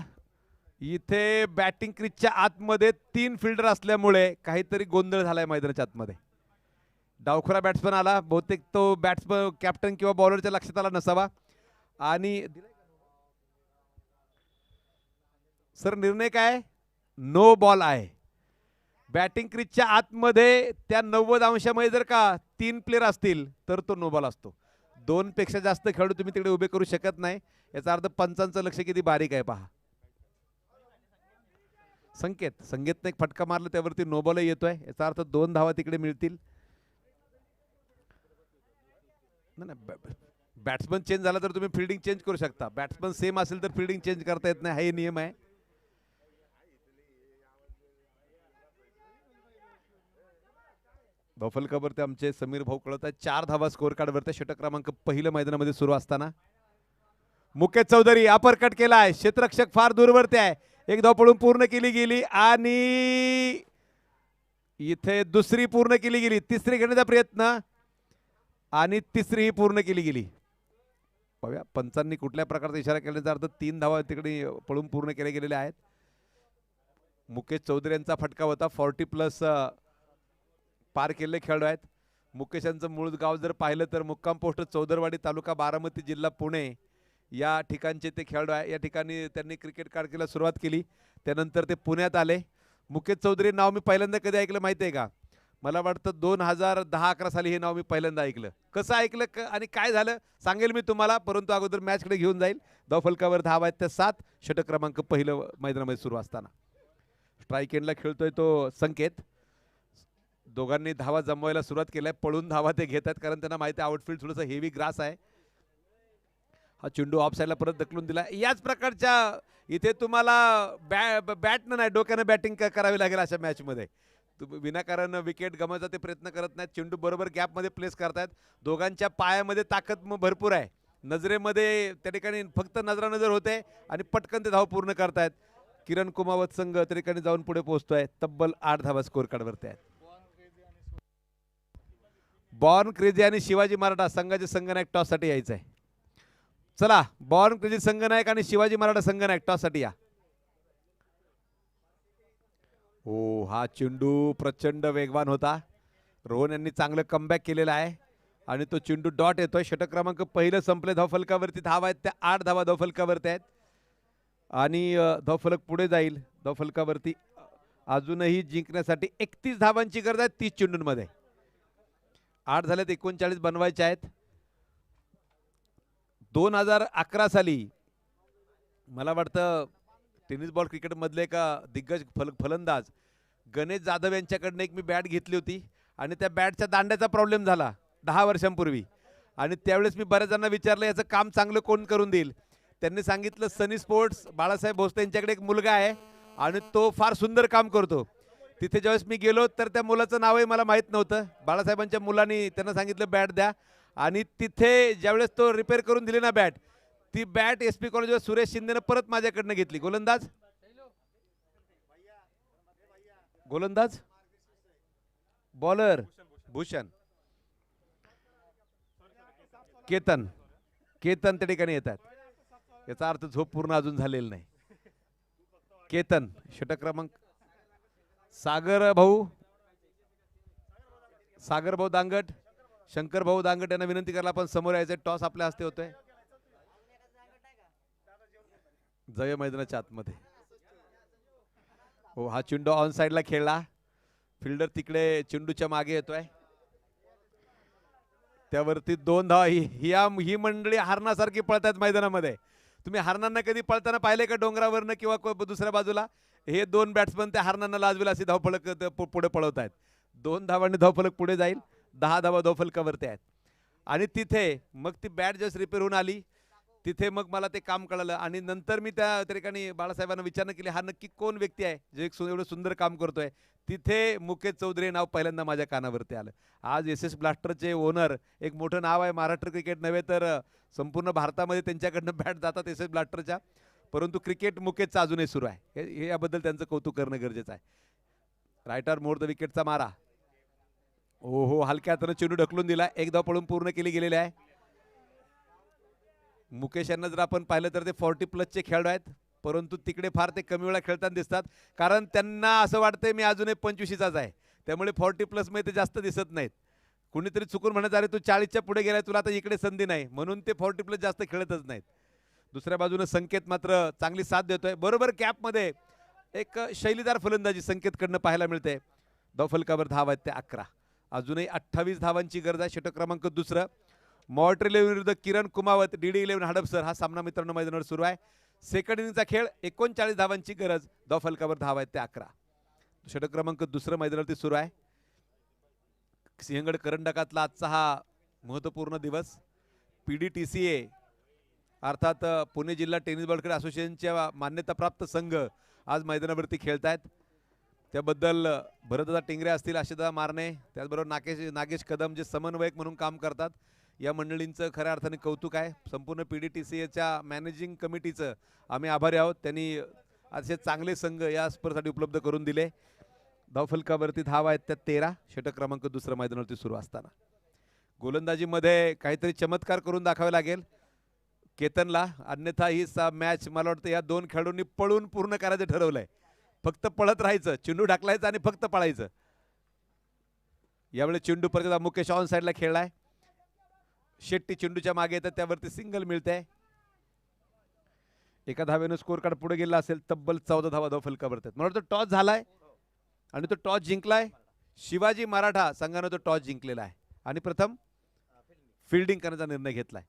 इथे बॅटिंग क्रीजच्या आतमध्ये 3 फिल्डर असल्यामुळे काहीतरी गोंधळ झालाय मैदानाच्या आतमध्ये. डावखुरा बॅट्समन आला, बहुतेक तो बॅट्समन कॅप्टन किंवा बॉलरच्या लक्षात आला नसावा आणि सर निर्णय काय, नो बॉल आहे. बॅटिंग क्रीजच्या आतमध्ये त्या 90 अंशामध्ये जर का 3 प्लेयर असतील तर तो नो बॉल असतो. 2 पेक्षा जास्त खेळाडू तुम्ही तिकडे उभे करू शकत नाही. याचा अर्थ पंचांचं लक्ष किती बारीक आहे पहा. संकेतने एक फटका मारला त्यावरती नो बॉल येतोय, याचा अर्थ 2 धावा तिकडे मिळतील. बॅट्समन चेंज झाला तर तुम्ही फिल्डिंग चेंज करू शकता. बॅट्समन सेम असेल तर फिल्डिंग चेंज करता येत नाही, हा नियम आहे. धावफलकावरती आमचे समीर भाऊ कळत आहेत 4 धावा स्कोर कार्डवरती षटक क्रमांक पहिलं मैदानामध्ये सुरू असताना मुकेश चौधरी अपर कट केलाय, क्षेत्ररक्षक फार दूरवरती आहे, एक धाव पळून पूर्ण केली गेली आणि इथे दुसरी पूर्ण केली गेली, तिसरी घेण्याचा प्रयत्न आणि तिसरी पूर्ण केली गेली. पाहूया पंचांनी कुठल्या प्रकारचा इशारा केल्याचा अर्थ 3 धावा तिकडे पळून पूर्ण केल्या गेलेल्या आहेत. मुकेश चौधरी यांचा फटका होता 40+ पार केलेले खेळाडू आहेत. मुकेश यांचं मूळ गाव जर पाहिलं तर मुक्काम पोस्ट चौदरवाडी तालुका बारामती जिल्हा पुणे या ठिकाणचे ते खेळाडू आहे. या ठिकाणी त्यांनी क्रिकेट कारकिर्दीला सुरुवात केली, त्यानंतर ते पुण्यात आले. मुकेश चौधरी नाव मी पहिल्यांदा कधी ऐकलं माहिती आहे का? मला वाटतं 2010-11 साली हे नाव मी पहिल्यांदा ऐकलं. कसं ऐकलं आणि काय झालं सांगेल मी तुम्हाला, परंतु अगोदर मॅचकडे घेऊन जाईल. धावफलकावर धावा आहेत त्या 7 षटक क्रमांक पहिलं मैदानामध्ये सुरू असताना स्ट्राईक एंडला खेळतोय तो संकेत. दोघांनी धावा जमवायला सुरुवात केल्या, पळून धावा ते घेतात कारण त्यांना माहिती आहे आउटफील्ड थोडंसं हेवी ग्रास आहे. हा चेंडू ऑफ साईडला परत ढकलून दिला. याच प्रकारच्या इथे तुम्हाला बॅटनं नाही डोक्यानं बॅटिंग करावी लागेल अशा मॅचमध्ये. विनाकारण विकेट गमवायचा ते प्रयत्न करत नाहीत, चेंडू बरोबर गॅपमध्ये प्लेस करतायत. दोघांच्या पायामध्ये ताकद भरपूर आहे, नजरेमध्ये त्या ठिकाणी फक्त नजरानजर होते आणि पटकन ते धाव पूर्ण करतायत. किरण कुमावत संघ त्या ठिकाणी जाऊन पुढे पोहोचतोय, तब्बल 8 धावा स्कोर कार्डवरती आहेत. बॉर्न क्रेझी आणि शिवाजी मराठा संघाचे संघनायक टॉससाठी यायचं आहे. चला बॉर्न क्रेझी संघनायक आणि शिवाजी मराठा संघनायक टॉससाठी या. हो हा चेंडू प्रचंड वेगवान होता, रोहन यांनी चांगलं कमबॅक केलेलं आहे आणि तो चेंडू डॉट येतोय. षटक क्रमांक पहिलं संपले, धावफलकावरती धावा आहेत त्या 8 धावा धावफलकावरती आहेत आणि धावफलक पुढे जाईल. धावफलकावरती अजूनही जिंकण्यासाठी 31 धावांची गरज आहे 30 चेंडूंमध्ये. 8 झाल्यात, 39 बनवायचे आहेत. 2011 साली मला वाटतं टेनिस बॉल क्रिकेट मधले का दिग्गज फलंदाज गणेश जाधव यांच्याकडनं एक मी बॅट घेतली होती आणि त्या बॅटच्या दांड्याचा प्रॉब्लेम झाला 10 वर्षांपूर्वी आणि त्यावेळेस मी बऱ्याच जणांना विचारलं याचं काम चांगलं कोण करून देईल. त्यांनी सांगितलं सनी स्पोर्ट्स बाळासाहेब भोसले यांच्याकडे एक मुलगा आहे आणि तो फार सुंदर काम करतो. तिथे ज्यावेळेस मी गेलो तर त्या मुलाचं नावही मला माहीत नव्हतं. बाळासाहेबांच्या मुलांनी त्यांना सांगितलं बॅट द्या आणि तिथे ज्यावेळेस तो रिपेअर करून दिली ना बॅट, ती बॅट SP कॉलेजवर सुरेश शिंदेनं परत माझ्याकडनं घेतली. गोलंदाज गोलंदाज बॉलर भूषण केतन त्या ठिकाणी येतात. याचा अर्थ झोप पूर्ण अजून झालेला नाही. केतन षटक क्रमांक सागर भाऊ दांगट, शंकर भाऊ दांगट यांना विनंती करायला आपण समोर यायचं. टॉस आपल्या हस्ते होतोय जय मैदानाच्या आतमध्ये. हो हा चेंडू ऑन साइडला खेळला, फिल्डर तिकडे चेंडूच्या मागे येतोय, त्यावरती 2 धावा. ही मंडळी हरणासारखी पळतात मैदानामध्ये. तुम्ही हरणांना कधी पळताना पाहिले का डोंगरावरनं किंवा दुसऱ्या बाजूला? हे 2 बॅट्समन त्या हरणांना लाजवेल अशी धावफलक पुढे पळवत आहेत. 2 धावांनी धावफलक पुढे जाईल. 10 धावा धावफलकावरती आहेत आणि तिथे मग ती बॅट जस्ट रिपेअर होऊन आली. तिथे मग मला ते काम कळालं आणि नंतर मी त्या ठिकाणी बाळासाहेबांना विचारणा केली हा नक्की कोण व्यक्ती आहे जे एवढं सुंदर काम करतोय. तिथे मुकेश चौधरी नाव पहिल्यांदा माझ्या कानावरती आलं. आज SS ब्लास्टरचे ओनर, एक मोठं नाव आहे महाराष्ट्र क्रिकेट नव्हे तर संपूर्ण भारतामध्ये त्यांच्याकडनं बॅट जातात SS ब्लास्टरच्या, परंतु क्रिकेट मुकेशचं अजूनही सुरू आहे. हे याबद्दल त्यांचं कौतुक करणं गरजेचं आहे. रायटर मोर द विकेटचा मारा. हो हलक्या हाताने चेंडू ढकलून दिला, 1 धाव पळून पूर्ण केली गेलेली आहे. मुकेश यांना जर आपण पाहिलं तर ते 40+ खेळाडू आहेत, परंतु तिकडे फार ते कमी वेळा खेळताना दिसतात कारण त्यांना असं वाटतंय मी अजूनही 25चाच आहे, त्यामुळे 40+ मध्ये ते जास्त दिसत नाहीत. कुणीतरी चुकून म्हणत अरे तू 40च्या पुढे गेलाय, तुला आता इकडे संधी नाही, म्हणून ते 40+ जास्त खेळतच नाहीत. दुसऱ्या बाजूने संकेत मात्र चांगली साथ देतोय. बरोबर कॅपमध्ये एक शैलीदार फलंदाजी संकेतकडनं पाहायला मिळते. धावफलकावर धावा आहेत त्या 11. अजूनही 28 धावांची गरज आहे. षटक क्रमांक 2 मॉन्ट्रियल विरुद्ध किरण कुमावत DD11 हडपसर हा सामना मित्रांनो मैदानावर सुरू आहे. सेकंड इनिंगचा खेळ. 39 धावांची गरज. धावफलकावर धावा आहेत त्या 11. षटक क्रमांक 2 मैदानावरती सुरू आहे. सिंहगड करंडकातला आजचा हा महत्त्वपूर्ण दिवस. PDTCA अर्थात पुणे जिल्हा टेनिस बॉल क्रिकेट असोसिएशनच्या मान्यताप्राप्त संघ आज मैदानावरती खेळत आहेत. त्याबद्दल भरतदादा टिंगरे असतील, आशिषदादा मारणे, त्याचबरोबर नागेश कदम जे समन्वयक म्हणून काम करतात, या मंडळींचं खऱ्या अर्थाने कौतुक आहे. संपूर्ण PDTCAच्या मॅनेजिंग कमिटीचं आम्ही आभारी आहोत. त्यांनी असे चांगले संघ या स्पर्धेसाठी उपलब्ध करून दिले. धावफलकावरती धाव आहेत त्या 13, षटक क्रमांक दुसरं मैदानावरती सुरू असताना गोलंदाजीमध्ये काहीतरी चमत्कार करून दाखवावे लागेल केतनला, अन्यथा ही मॅच मला वाटतं या दोन खेळाडूंनी पळून पूर्ण करायचं ठरवलंय. फक्त पळत राहायचं, चेंडू ढकलायचा आणि फक्त पळायचं. यावेळी चेंडू परत मुकेश ऑन साईडला खेळलाय. शेट्टी चेंडूच्या मागे येतात, त्यावरती सिंगल मिळते. एका धावेनं स्कोर कार्ड पुढे गेला असेल. तब्बल 14 धावा धावफलकावरती आहेत. मला वाटतं टॉस झालाय आणि तो टॉस जिंकलाय. शिवाजी मराठा संघानं तो टॉस जिंकलेला आहे आणि प्रथम फिल्डिंग करण्याचा निर्णय घेतलाय.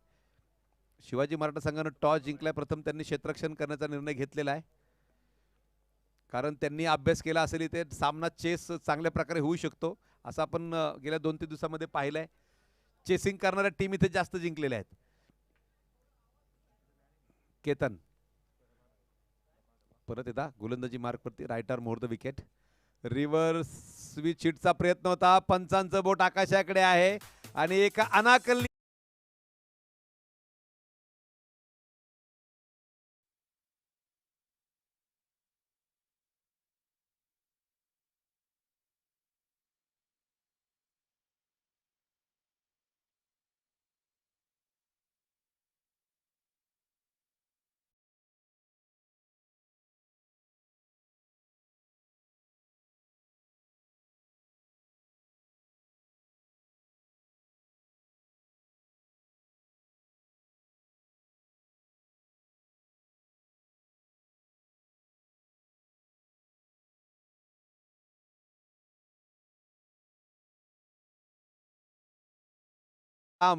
शिवाजी मराठा संघानं टॉस जिंकलाय. प्रथम त्यांनी क्षेत्ररक्षण करण्याचा निर्णय घेतलेला आहे, कारण त्यांनी अभ्यास केला असेल इथे सामना चेस चांगल्या प्रकारे होऊ शकतो असं आपण गेल्या 2-3 दिवसामध्ये पाहिलंय. चेसिंग करणाऱ्या टीम इथे जास्त जिंकलेल्या आहेत. केतन परत येता गोलंदाजी मार्कवरती, right arm over the wicket. Reverse switch hit प्रयत्न होता. पंचांचं बोट आकाशाकडे आहे आणि एक अनाकलनी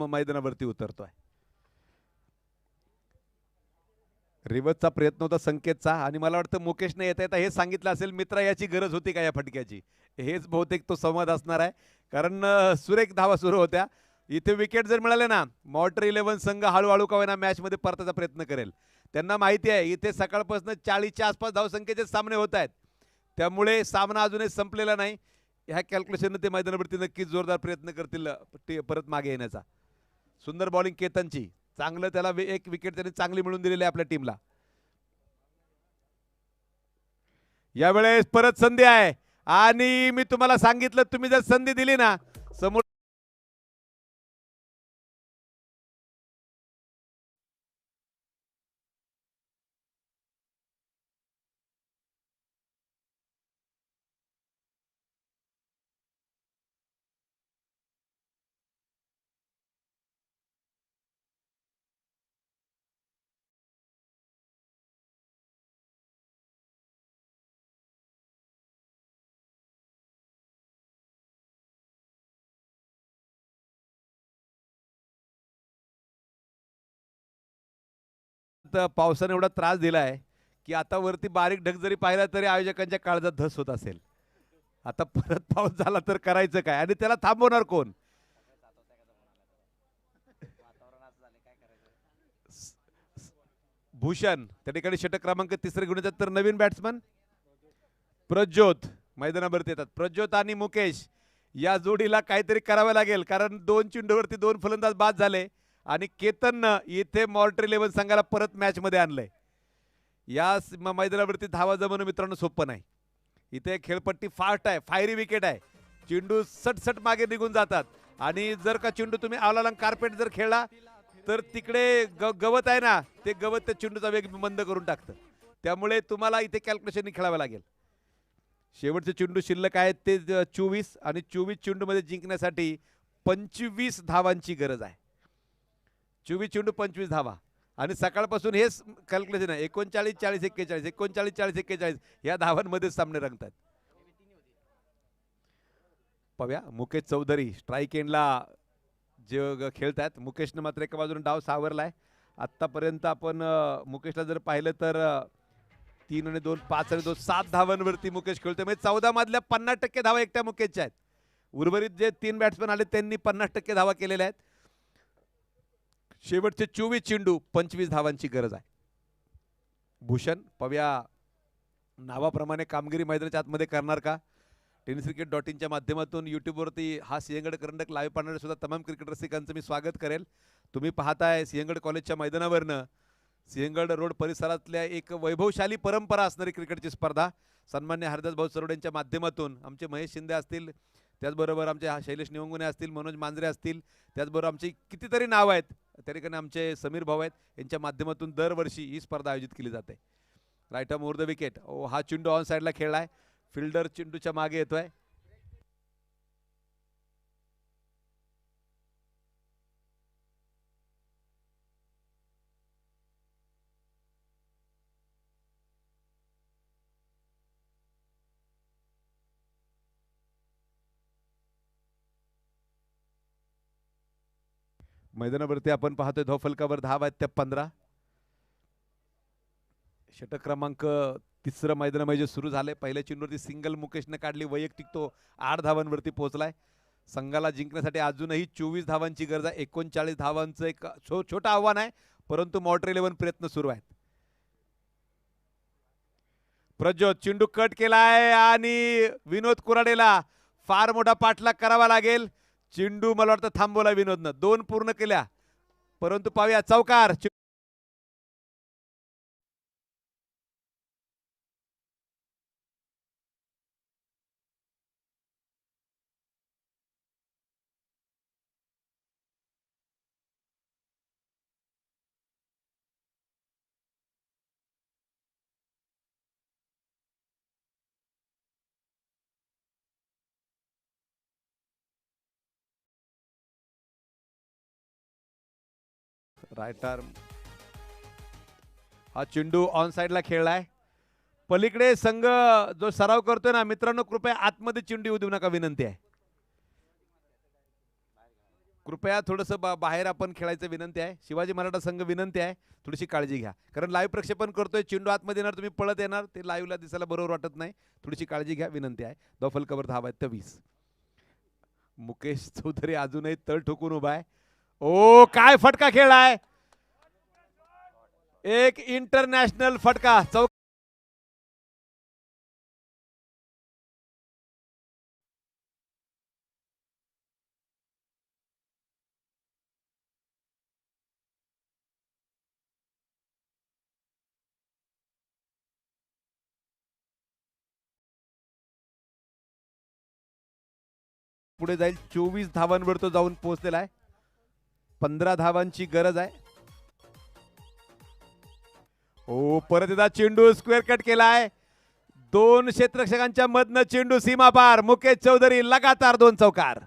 मैदानावरती उतरतोय. रिव्हर्सचा प्रयत्न होता संकेतचा आणि मला वाटतं मुकेशने येता येता हे सांगितलं असेल, मित्रा याची गरज होती का या फटक्याची. हेच बहुतेक तो संवाद असणार आहे, कारण सुरेख धावा सुरू होत्या. इथे विकेट जर मिळाले ना, मॉर्टर 11 संघ हळूहळू का होईना मॅचमध्ये परताचा प्रयत्न करेल. त्यांना माहिती आहे इथे सकाळपासून 40च्या आसपास धावसंख्येचे सामने होत आहेत, त्यामुळे सामना अजूनही संपलेला नाही. ह्या कॅल्क्युलेशनने ते मैदानावरती नक्कीच जोरदार प्रयत्न करतील परत मागे येण्याचा. सुंदर बॉलिंग केतनची, चांगलं त्याला एक विकेट त्यांनी चांगली मिळून दिलेली आहे आपल्या टीमला. यावेळेस परत संधी आहे आणि मी तुम्हाला सांगितलं, तुम्ही जर संधी दिली ना समोर पावसाने एवढा त्रास दिलाय की आता वरती बारीक ढग जरी पाहिला तरी आयोजकांच्या काळजात धस होत असेल. आता परत पाऊस झाला तर करायचं काय आणि त्याला थांबवणार कोण. भूषण त्या ठिकाणी षटक क्रमांक 3 घेऊन येतात, तर नवीन बॅट्समन प्रज्योत मैदानावरती येतात. प्रज्योत आणि मुकेश या जोडीला काहीतरी करावं लागेल, कारण 2 चेंडूवरती 2 फलंदाज बाद झाले आणि केतननं इथे मॉर्टर 11 संघाला परत मॅच मध्ये आणलंय. या मैदानावरती धावा जमवणं मित्रांनो सोपं नाही. इथे खेळपट्टी फास्ट आहे, फायरी विकेट आहे, चेंडू सटसट मागे निघून जातात आणि जर का चेंडू तुम्ही आवलाला कार्पेट जर खेळला तर तिकडे गवत आहे ना, ते गवत त्या चेंडूचा वेग बंद करून टाकतं. त्यामुळे तुम्हाला इथे कॅल्क्युलेशन खेळावं लागेल. शेवटचे चेंडू शिल्लक आहेत ते 24 आणि 24 चेंडू मध्ये जिंकण्यासाठी 25 धावांची गरज आहे. 24 चेंडू 25 धावा आणि सकाळपासून हेच कॅल्क्युलेशन आहे. 39 40 41, 39 40 41 या धावांमध्ये सामने रंगतात. पाहूया मुकेश चौधरी स्ट्राईक एंडला जे खेळतात. मुकेशनं मात्र एका बाजूने डाव सावरलाय. आतापर्यंत आपण मुकेशला जर पाहिलं तर 3 आणि 2 5 आणि 2 7 धावांवरती मुकेश खेळतोय. म्हणजे 14 मधल्या 50% धावा एकट्या मुकेशच्या आहेत. उर्वरित जे 3 बॅट्समन आले त्यांनी 50% धावा केलेल्या आहेत. शेवटचे 24 चेंडू 25 धावांची गरज आहे. भूषण पाहूया नावाप्रमाणे कामगिरी मैदानाच्या आतमध्ये करणार का? tenniscricket.in च्या माध्यमातून यूट्यूबवरती हा सिंहगड करंडक लाईव्ह पाहणारे सुद्धा तमाम क्रिकेट रसिकांचं मी स्वागत करेल. तुम्ही पाहताय सिंहगड कॉलेजच्या मैदानावरनं सिंहगड रोड परिसरातल्या एक वैभवशाली परंपरा असणारी क्रिकेटची स्पर्धा सन्मान्य हरदास भाऊ सरोडे यांच्या माध्यमातून आमचे महेश शिंदे असतील, त्याचबरोबर आमचे शैलेश निवंगुने असतील, मनोज मांजरे असतील, त्याचबरोबर आमची कितीतरी नाव आहेत, त्या ठिकाणी आमचे समीर भाऊ आहेत, यांच्या माध्यमातून दरवर्षी ही स्पर्धा आयोजित केली जाते. Right arm over the wicket. हा चेंडू ऑन साईडला खेळलाय, फिल्डर चेंडूच्या मागे येतोय. मैदानावरती आपण पाहतोय धावफलकावर धाव आहेत त्या 15. षटक क्रमांक तिसरं मैदान म्हणजे सुरू झाले. पहिल्या चेंडूवरती सिंगल मुकेशने काढली, वैयक्तिक तो 8 धावांवरती पोहोचलाय. संघाला जिंकण्यासाठी अजूनही 24 धावांची गरज आहे. 39 धावांचं एक छोटं आव्हान आहे, परंतु मॉडर्न 11 प्रयत्न सुरू आहेत. प्रज्योत चेंडू कट केलाय आणि विनोद कुराडेला फार मोठा पाठलाग करावा लागेल. चेंडू मला वाटतं थांबवला विनोदनं, 2 पूर्ण केल्या, परंतु पाहूया चौकार. Right arm. हा चेंडू ऑन साइडला खेळलाय. पलीकडे संघ जो सराव करतोय ना मित्रांनो, कृपया आतमध्ये चेंडू येऊ देऊ नका, विनंती आहे. कृपया थोडंसं बाहेर आपण खेळायचं विनंती आहे. शिवाजी मराठा संघ विनंती आहे, थोडीशी काळजी घ्या, कारण लाईव्ह प्रक्षेपण करतोय. चेंडू आतमध्ये येणार, तुम्ही पळत येणार, ते लाईव्हला दिसायला बरोबर वाटत नाही. थोडीशी काळजी घ्या, विनंती आहे. धावफलकावर धावा आहेत 20. मुकेश चौधरी अजूनही तळ ठोकून उभा आहे. ओ काय फटका खेळलाय, एक इंटरनॅशनल फटका. पुढे जाईल. 24 धावांवर तो जाऊन पोहोचलेला आहे. 15 धावांची गरज आहे. ओ परत एकदा चेंडू स्क्वेअर कट केलाय. 2 क्षेत्ररक्षकांच्या मधनं चेंडू सीमा पार. मुकेश चौधरी लगातार 2 चौकार.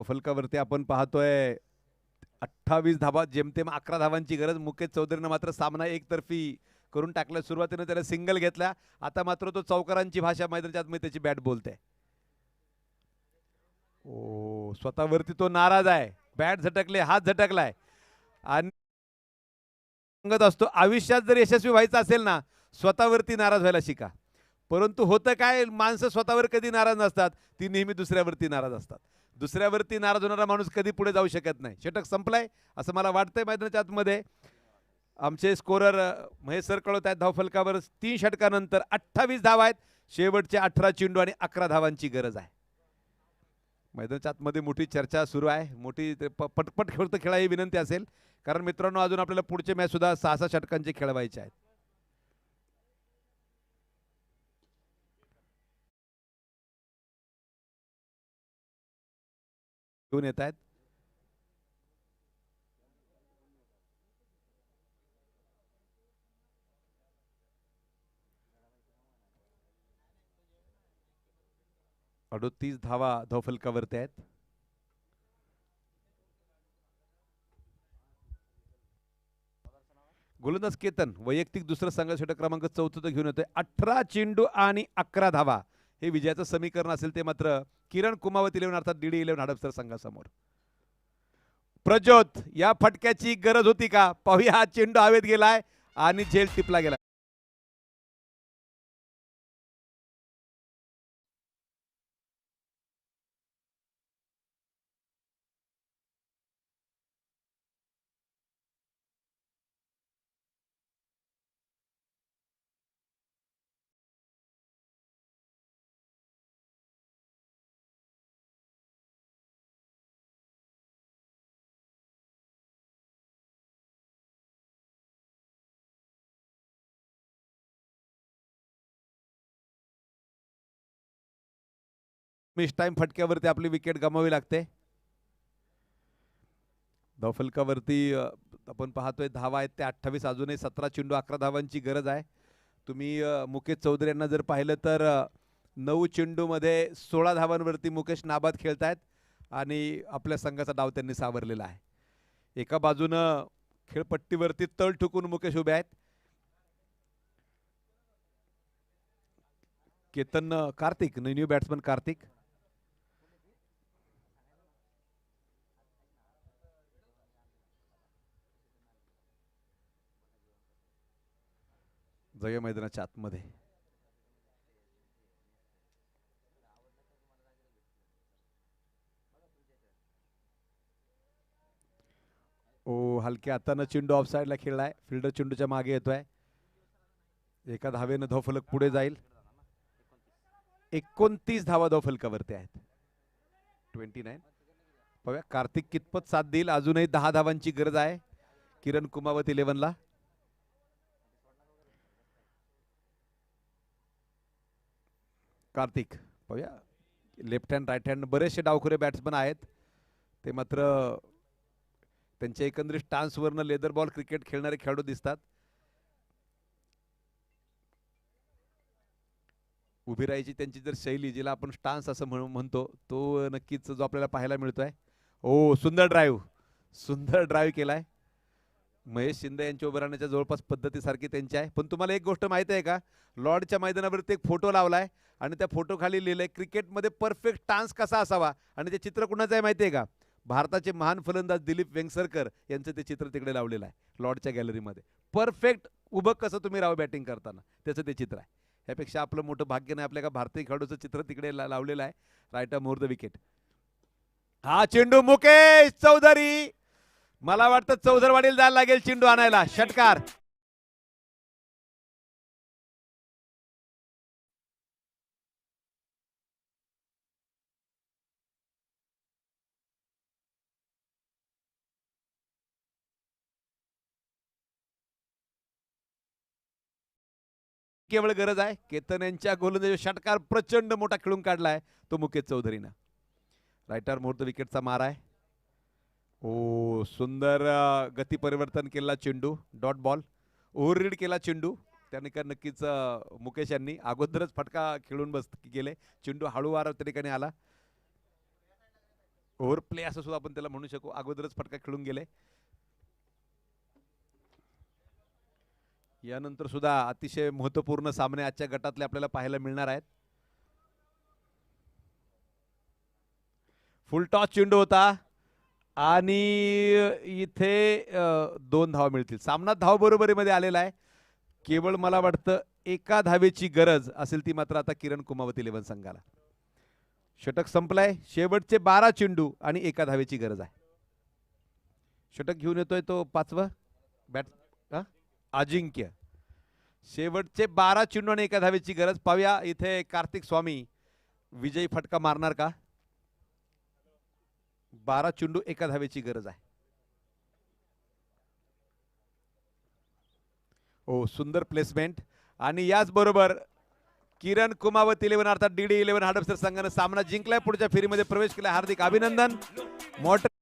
फलकावरती आपण पाहतोय 28 धावा, जेमतेम 11 धावांची गरज. मुकेश चौधरीनं मात्र सामना एकतर्फी करून टाकला. सुरुवातीने त्याला सिंगल घेतला, आता मात्र तो चौकारांची भाषा मैदानाच्या आतमध्ये त्याची बॅट बोलते. ओ स्वतःवरती तो नाराज आहे. बॅट झटकले, हात झटकलाय आणि सांगत असतो, आयुष्यात जर यशस्वी व्हायचं असेल ना, स्वतःवरती नाराज व्हायला शिका. परंतु होतं काय, माणसं स्वतःवर कधी नाराज नसतात, ती नेहमी दुसऱ्यावरती नाराज असतात. दुसऱ्यावरती नाराज होणारा माणूस कधी पुढे जाऊ शकत नाही. षटक संपलाय असं मला वाटतंय. मैदानाच्या आतमध्ये आमचे स्कोरर महेश सर कळवत आहेत. धावफलकावर 3 षटकानंतर 28 धावा आहेत. शेवटचे 18 चेंडू आणि 11 धावांची गरज आहे. मैदानाच्या आतमध्ये मोठी चर्चा सुरू आहे. मोठी पटपट खेळा ही विनंती असेल, कारण मित्रांनो अजून आपल्याला पुढचे मॅच सुद्धा 6-6 षटकांचे खेळवायचे आहेत. घेऊन येत आहेत. अडोतीस धावा धावफलकावरती आहेत. गोलंदाज केतन वैयक्तिक दुसरं संघ षटक क्रमांक 4 घेऊन येतोय. 18 चेंडू आणि 11 धावा हे विजयाचं समीकरण असेल ते मात्र किरण कुमावत 11 अर्थात DD11 हडपसर संघासमोर. प्रज्योत, या फटक्याची गरज होती का? पाहूया, हा चेंडू हवेत गेलाय आणि झेल टिपला गेला. मिस टाइम फटक्यावरती आपली विकेट गमावी लागते. धावफलकावरती आपण पाहतोय धावा आहेत ते 28. अजूनही 17 चेंडू 11 धावांची गरज आहे. तुम्ही मुकेश चौधरी यांना जर पाहिलं तर 9 चेंडूमध्ये 16 धावांवरती मुकेश नाबाद खेळतायत आणि आपल्या संघाचा डाव त्यांनी सावरलेला आहे. एका बाजूनं खेळपट्टीवरती तळ ठुकून मुकेश उभे आहेत. Ketan Kartik, new batsman Kartik. जय मैदानाच्या आतमध्ये हलक्या हातानं चेंडू ऑफ साईडला खेळलाय. फिल्डर चेंडूच्या मागे येतोय. एका धावेनं धावफलक पुढे जाईल. 29 धावा धावफलकावरती आहेत. 29. पाहूया कार्तिक कितपत साथ देईल. अजूनही 10 धावांची गरज आहे किरण कुमावत 11ला. कार्तिक, पाहूया, लेफ्ट हँड राईट हँड बरेचसे डावखुरे बॅट्समन आहेत. ते मात्र त्यांच्या एकंदरीत स्टान्सवरनं लेदर बॉल क्रिकेट खेळणारे खेळाडू दिसतात. उभी राहायची त्यांची जर शैली, जिला आपण स्टान्स असं म्हणतो, तो नक्कीच जो आपल्याला पाहायला मिळतोय. सुंदर ड्राईव्ह, सुंदर ड्राईव्ह केलाय. महेश शिंदे यांच्या उभं राहण्याच्या जवळपास पद्धतीसारखी त्यांची आहे. पण तुम्हाला एक गोष्ट माहिती आहे का? लॉर्डच्या मैदानावरती एक फोटो लावलाय आणि त्या फोटो खाली लिहिलंय क्रिकेटमध्ये परफेक्ट स्टान्स कसा असावा. आणि ते चित्र कुणाचं आहे माहिती आहे का? भारताचे महान फलंदाज दिलीप वेंगसरकर यांचं ते चित्र तिकडे लावलेलं आहे लॉर्डच्या गॅलरीमध्ये. परफेक्ट उभं कसं तुम्ही राहू बॅटिंग करताना, त्याचं ते चित्र आहे. यापेक्षा आपलं मोठं भाग्य नाही आपल्या का भारतीय खेळाडूचं चित्र तिकडे लावलेलं आहे. Right arm over the wicket. हा चेंडू मुकेश चौधरी, मला वाटतं चौधरवाडीला जायला लागेल चेंडू आणायला. षटकार. केवळ गरज आहे. केतन यांच्या गोलंदाजी षटकार प्रचंड मोठा खेळून काढलाय तो मुकेश चौधरीनं. राईट आर्म ओव्हर द विकेटचा मार आहे. सुंदर गती परिवर्तन केला चेंडू. डॉट बॉल, ओव्हर रीड केला चेंडू. त्याने का नक्कीच मुकेश यांनी अगोदरच फटका खेळून गेले. चेंडू हळूवार त्या ठिकाणी आला. ओव्हर प्ले असं सुद्धा आपण त्याला म्हणू शकू. अगोदरच फटका खेळून गेले. यानंतर सुद्धा अतिशय महत्त्वपूर्ण सामने आजच्या गटातले आपल्याला पाहायला मिळणार आहेत. फुल टॉस चेंडू होता आणि इथे 2 धावा मिळतील. सामना धाव बरोबरीमध्ये आलेला आहे. केवळ मला वाटतं एका धावेची गरज असेल, ती मात्र आता किरण कुमावत 11 संघाला. षटक संपलाय. शेवटचे 12 चेंडू आणि एका धावेची गरज आहे. षटक घेऊन येतोय तो 5वं बॅट अजिंक्य. शेवटचे 12 चेंडू आणि एका धावेची गरज. पाहूया इथे कार्तिक स्वामी विजयी फटका मारणार का? 12 चेंडू एका धावेची गरज आहे. सुंदर प्लेसमेंट. आणि याच बरोबर किरण कुमावत 11 अर्थात DD11 हडपसर संघाने सामना जिंकलाय. पुढच्या फेरीमध्ये प्रवेश केला. हार्दिक अभिनंदन. मोठं